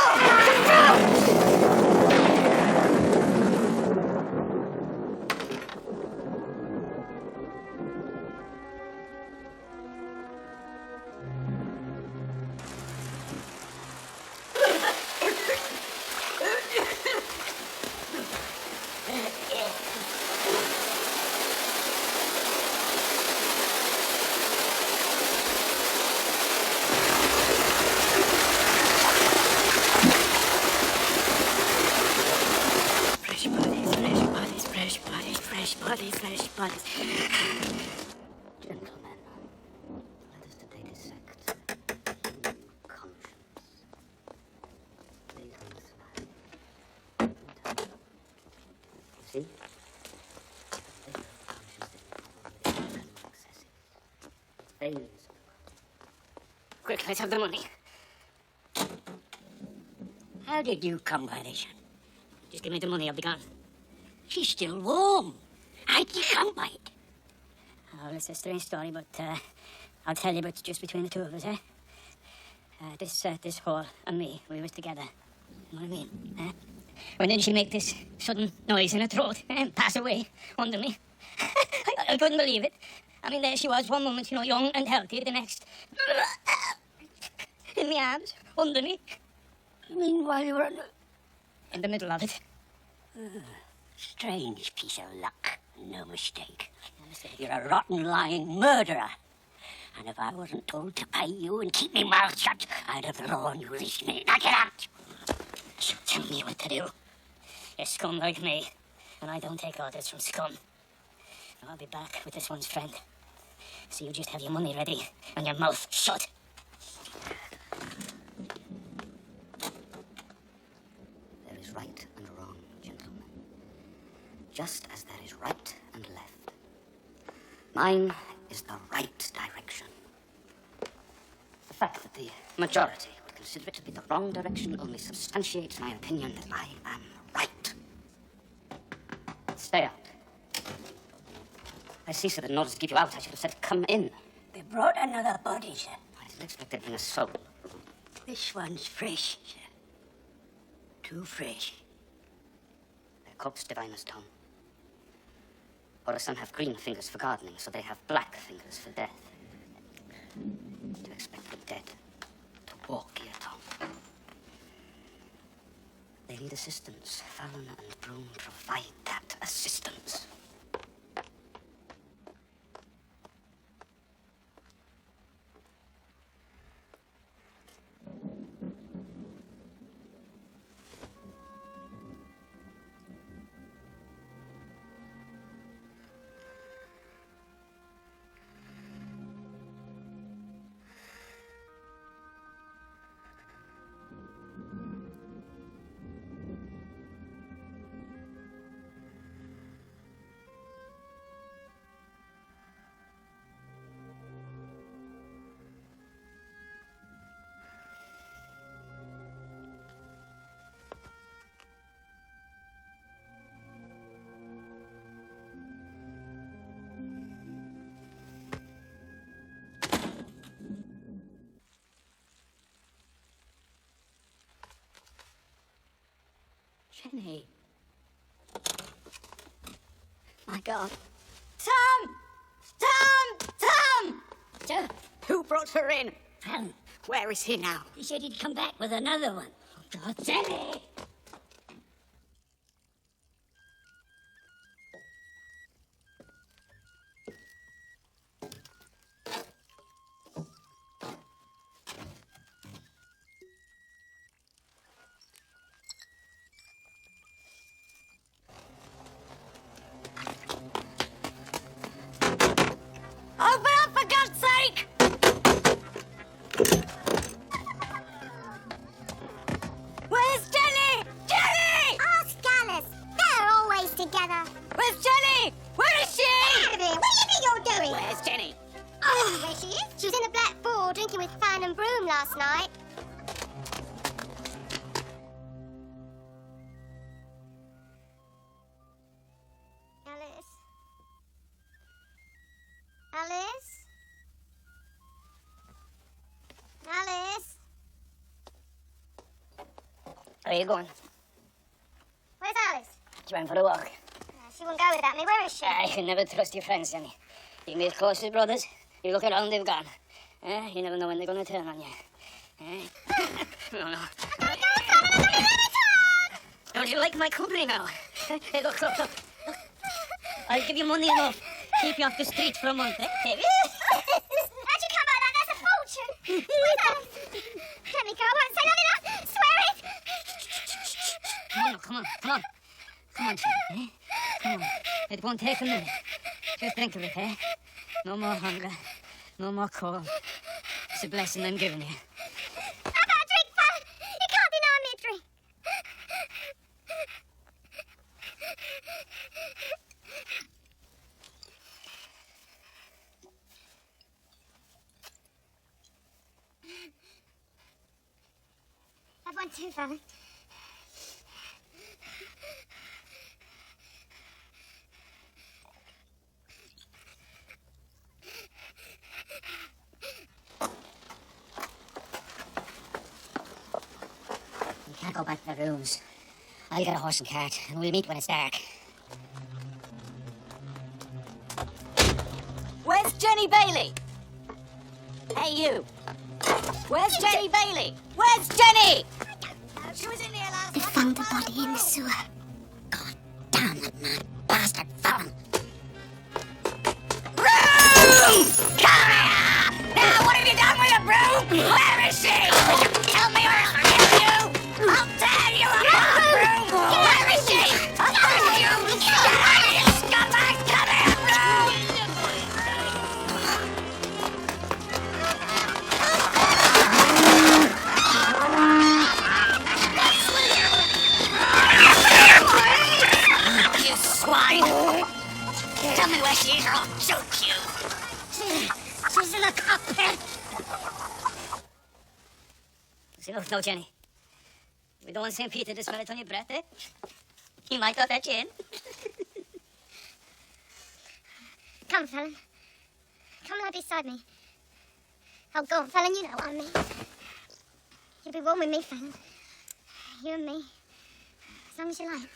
Fresh bodies. Gentlemen, let us today dissect conscience. Please smile. See? Quick, let's have the money. How did you come by this? Just give me the money, I'll be gone. She's still warm. How did you come by it? Oh, it's a strange story, but I'll tell you, but it's just between the two of us, eh? This whore and me, we was together. You know what I mean? When did she make this sudden noise in her throat and pass away under me? I couldn't believe it. I mean, there she was, one moment, you know, young and healthy, the next, in my arms, under me. You mean while you were in the middle of it. Strange piece of luck. No mistake. You're a rotten, lying murderer. And if I wasn't told to pay you and keep me mouth shut, I'd have thrown you this minute. Now get out! So tell me what to do. You're scum like me, and I don't take orders from scum. I'll be back with this one's friend. So you just have your money ready and your mouth shut. There is right and wrong, gentlemen. Just as there is right and left. Mine is the right direction. The fact that the majority would consider it to be the wrong direction only substantiates my opinion that I am right. Stay out. I see, sir, that in order to keep you out, I should have said, come in. We brought another body, sir. I didn't expect there to be a soul. This one's fresh, sir. Too fresh. Their corpse divine as Tom. Or some have green fingers for gardening, so they have black fingers for death. To expect the dead to walk here, Tom. They need assistance. Fallon and Broom provide that assistance. Jenny. My God. Tom! Who brought her in? Fallon. Where is he now? He said he'd come back with another one. Oh, God, Jenny! Open up, for God's sake! Where's Jenny? Jenny! Ask Alice. They're always together. Where's Jenny? Where is she? Get out of here. What do you think you're doing? Where's Jenny? Oh, there she is. She was in the Black Bull drinking with Fan and Broom last night. Alice? Alice? Alice? Where are you going? Where's Alice? She went for a walk. She wouldn't go without me. Where is she? I can never trust your friends, Jenny. You can be as close as brothers. You look around, they've gone. You never know when they're going to turn on you. No, no. Don't you like my company now? Hey, look. I'll give you money enough. Keep you off the street for a month, eh? How'd you come by that? That's a fortune. Where's Alice? Let me go. I won't say nothing else. Swear it. No, come on. Come on, Jenny, eh? Come on. It won't take a minute. Just drink of it, eh? No more hunger. No more cold. It's a blessing I'm giving you. How about a drink, fella? You can't deny me a drink. Have one too, fella. We can't go back to the rooms. I'll get a horse and cart, and we'll meet when it's dark. Where's Jenny Bailey? Hey, you. Where's Jenny Bailey? Where's Jenny? She was in here last They found the body in the sewer. God damn that mad bastard Fallon. Broom! Come here! Now, what have you done with the broom? Where is she? Tell me or I'll kill you! I'll tear you apart, broom! Where is she? I'll burn you! Get out of here, scumbag! Come here, broom! You swine! Tell me where she is or I'll shoot you! She's in the cockpit. The See, look, no, Jenny. We don't want St. Peter to smell it on your breath, eh? He might not let you in. Come, Fallon. Come lie beside me. Oh, go on, Fallon, you know what I mean. You'll be warm with me, Fallon. You and me. As long as you like.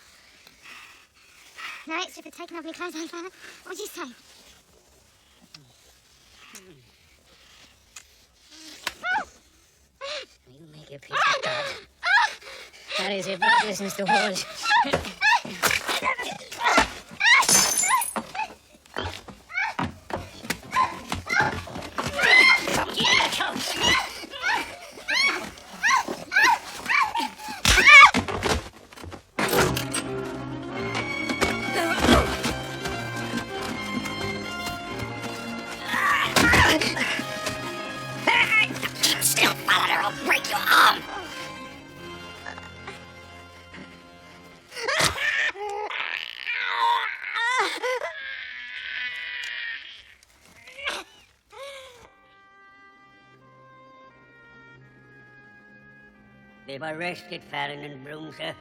No extra for taking off your clothes, eh, Fallon? What do you say? You make your peace with God. That is your business to hold. Keep still, Fallon, or I'll break your arm. They've arrested Fallon and Broom, sir.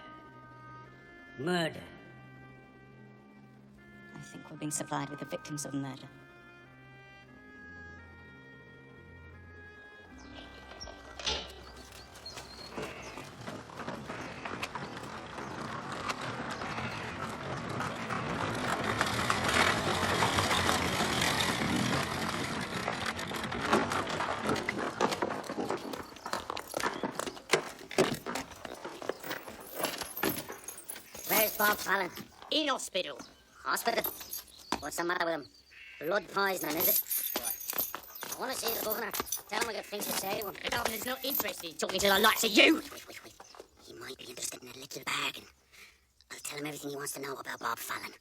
Murder. I think we're being supplied with the victims of murder. Where's Bob Fallon? In hospital. Hospital? What's the matter with him? Blood poisoning, is it? I want to see the governor. Tell him I got things to say to him. The governor's not interested in talking to the likes of you. Wait. He might be interested in a little bargain. I'll tell him everything he wants to know about Bob Fallon.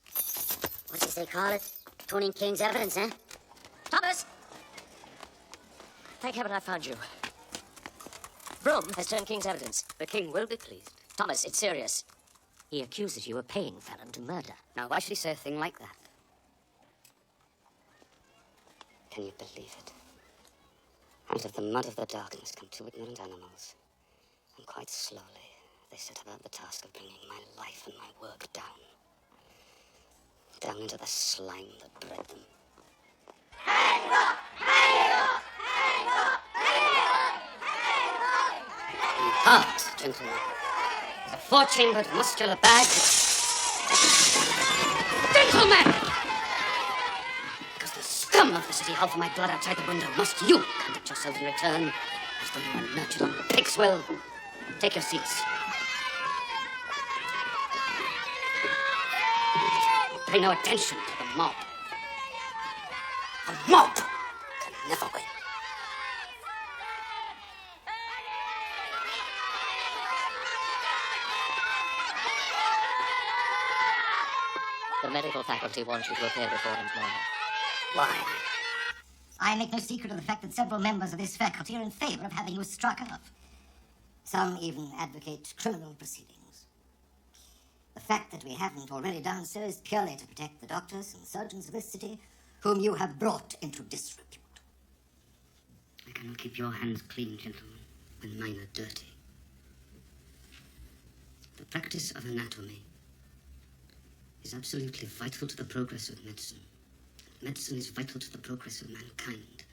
What's this they call it? Turning King's evidence, eh? Thomas! Thank heaven I found you. Broom has turned King's evidence. The King will be pleased. Thomas, it's serious. He accuses you of paying Fallon to murder. Now, why should he say a thing like that? Can you believe it? Out of the mud of the darkness come two ignorant animals. And quite slowly, they set about the task of bringing my life and my work down. Down into the slime that bred them. Heart, gentlemen, is a four-chambered muscular bag. Gentlemen! Because the scum of the city hall for my blood outside the window, must you conduct yourselves in return as though you were nurtured on pig's will. Take your seats. Pay no attention to the mob. The mob can never win. The medical faculty wants you to appear before him tomorrow. Why? I make no secret of the fact that several members of this faculty are in favor of having you struck off. Some even advocate criminal proceedings. The fact that we haven't already done so is purely to protect the doctors and surgeons of this city, whom you have brought into disrepute. I cannot keep your hands clean, gentlemen, when mine are dirty. The practice of anatomy is absolutely vital to the progress of medicine. Medicine is vital to the progress of mankind,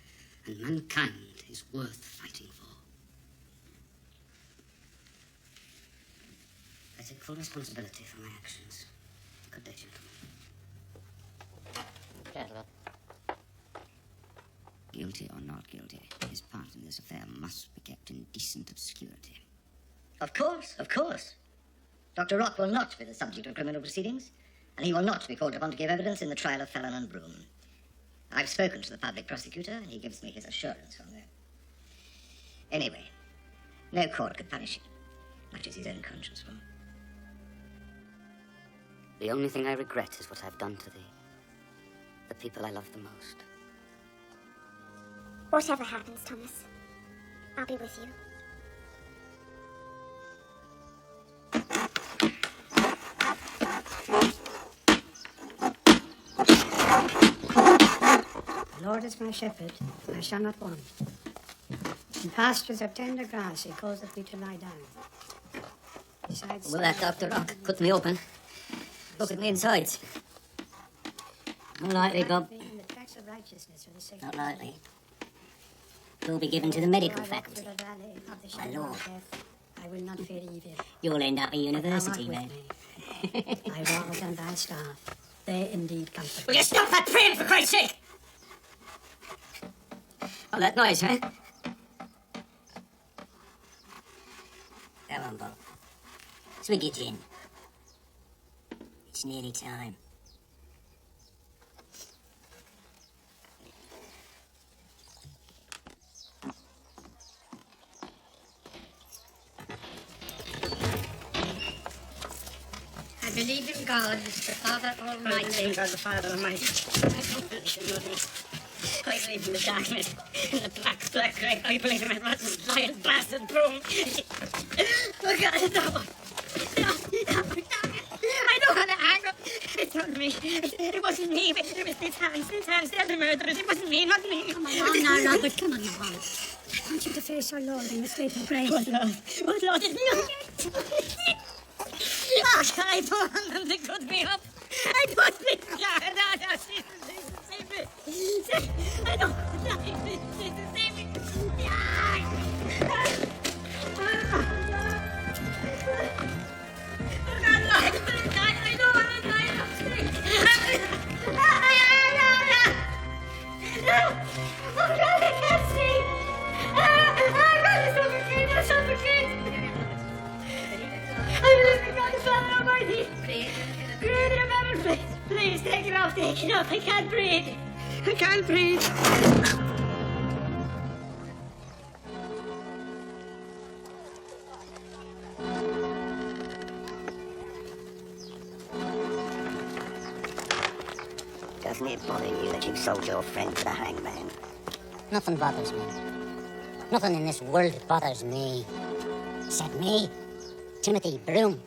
and mankind is worth fighting for. I take full responsibility for my actions. Good day, gentlemen. Gentlemen. Guilty or not guilty, his part in this affair must be kept in decent obscurity. Of course. Dr. Rock will not be the subject of criminal proceedings, and he will not be called upon to give evidence in the trial of Fallon and Broom. I've spoken to the public prosecutor, and he gives me his assurance on that. Anyway, no court could punish him, much as his own conscience will. The only thing I regret is what I've done to the people I love the most. Whatever happens, Thomas, I'll be with you. The Lord is my shepherd, I shall not want. In pastures of tender grass, he causeth me to lie down. Besides, Will that Dr. Rock cut me open? Look at me insides. Not likely, Bob. in the tracks of righteousness for the sake Not of likely. You'll be given to the medical I walk faculty. through the valley of the My shadow lord. of death, I will not fear evil. You'll end up at university, Thou art man. with me. I walk on thy staff. They indeed comfort. Will you stop that praying, for Christ's sake? Oh, that noise, huh? Come on, Bob. Swig your gin. It's nearly time. I believe in God, the Father Almighty. I believe in God, the Father Almighty. I believe in the darkness, in the black grey. I believe in my rotten, lying, blasted broom. Oh, God, no. I don't want to hang up. It's not me. It wasn't me. It was these hands. They're the murderers. It wasn't me, not me. Come on now, Robert. Come on now, Robert. I want you to face our Lord in the state of grace. What Lord is me? I don't want them to cut me up. I don't think no, save me. I don't save me. I don't want to die. Oh, God, I can't see. Oh, God, I'm suffocating. I believe in God the Father Almighty. Creator of heaven, please take it off. I can't breathe. I can't breathe. Doesn't it bother you that you sold your friend to the hangman? Nothing bothers me. Nothing in this world bothers me. Except me, Timothy Broom.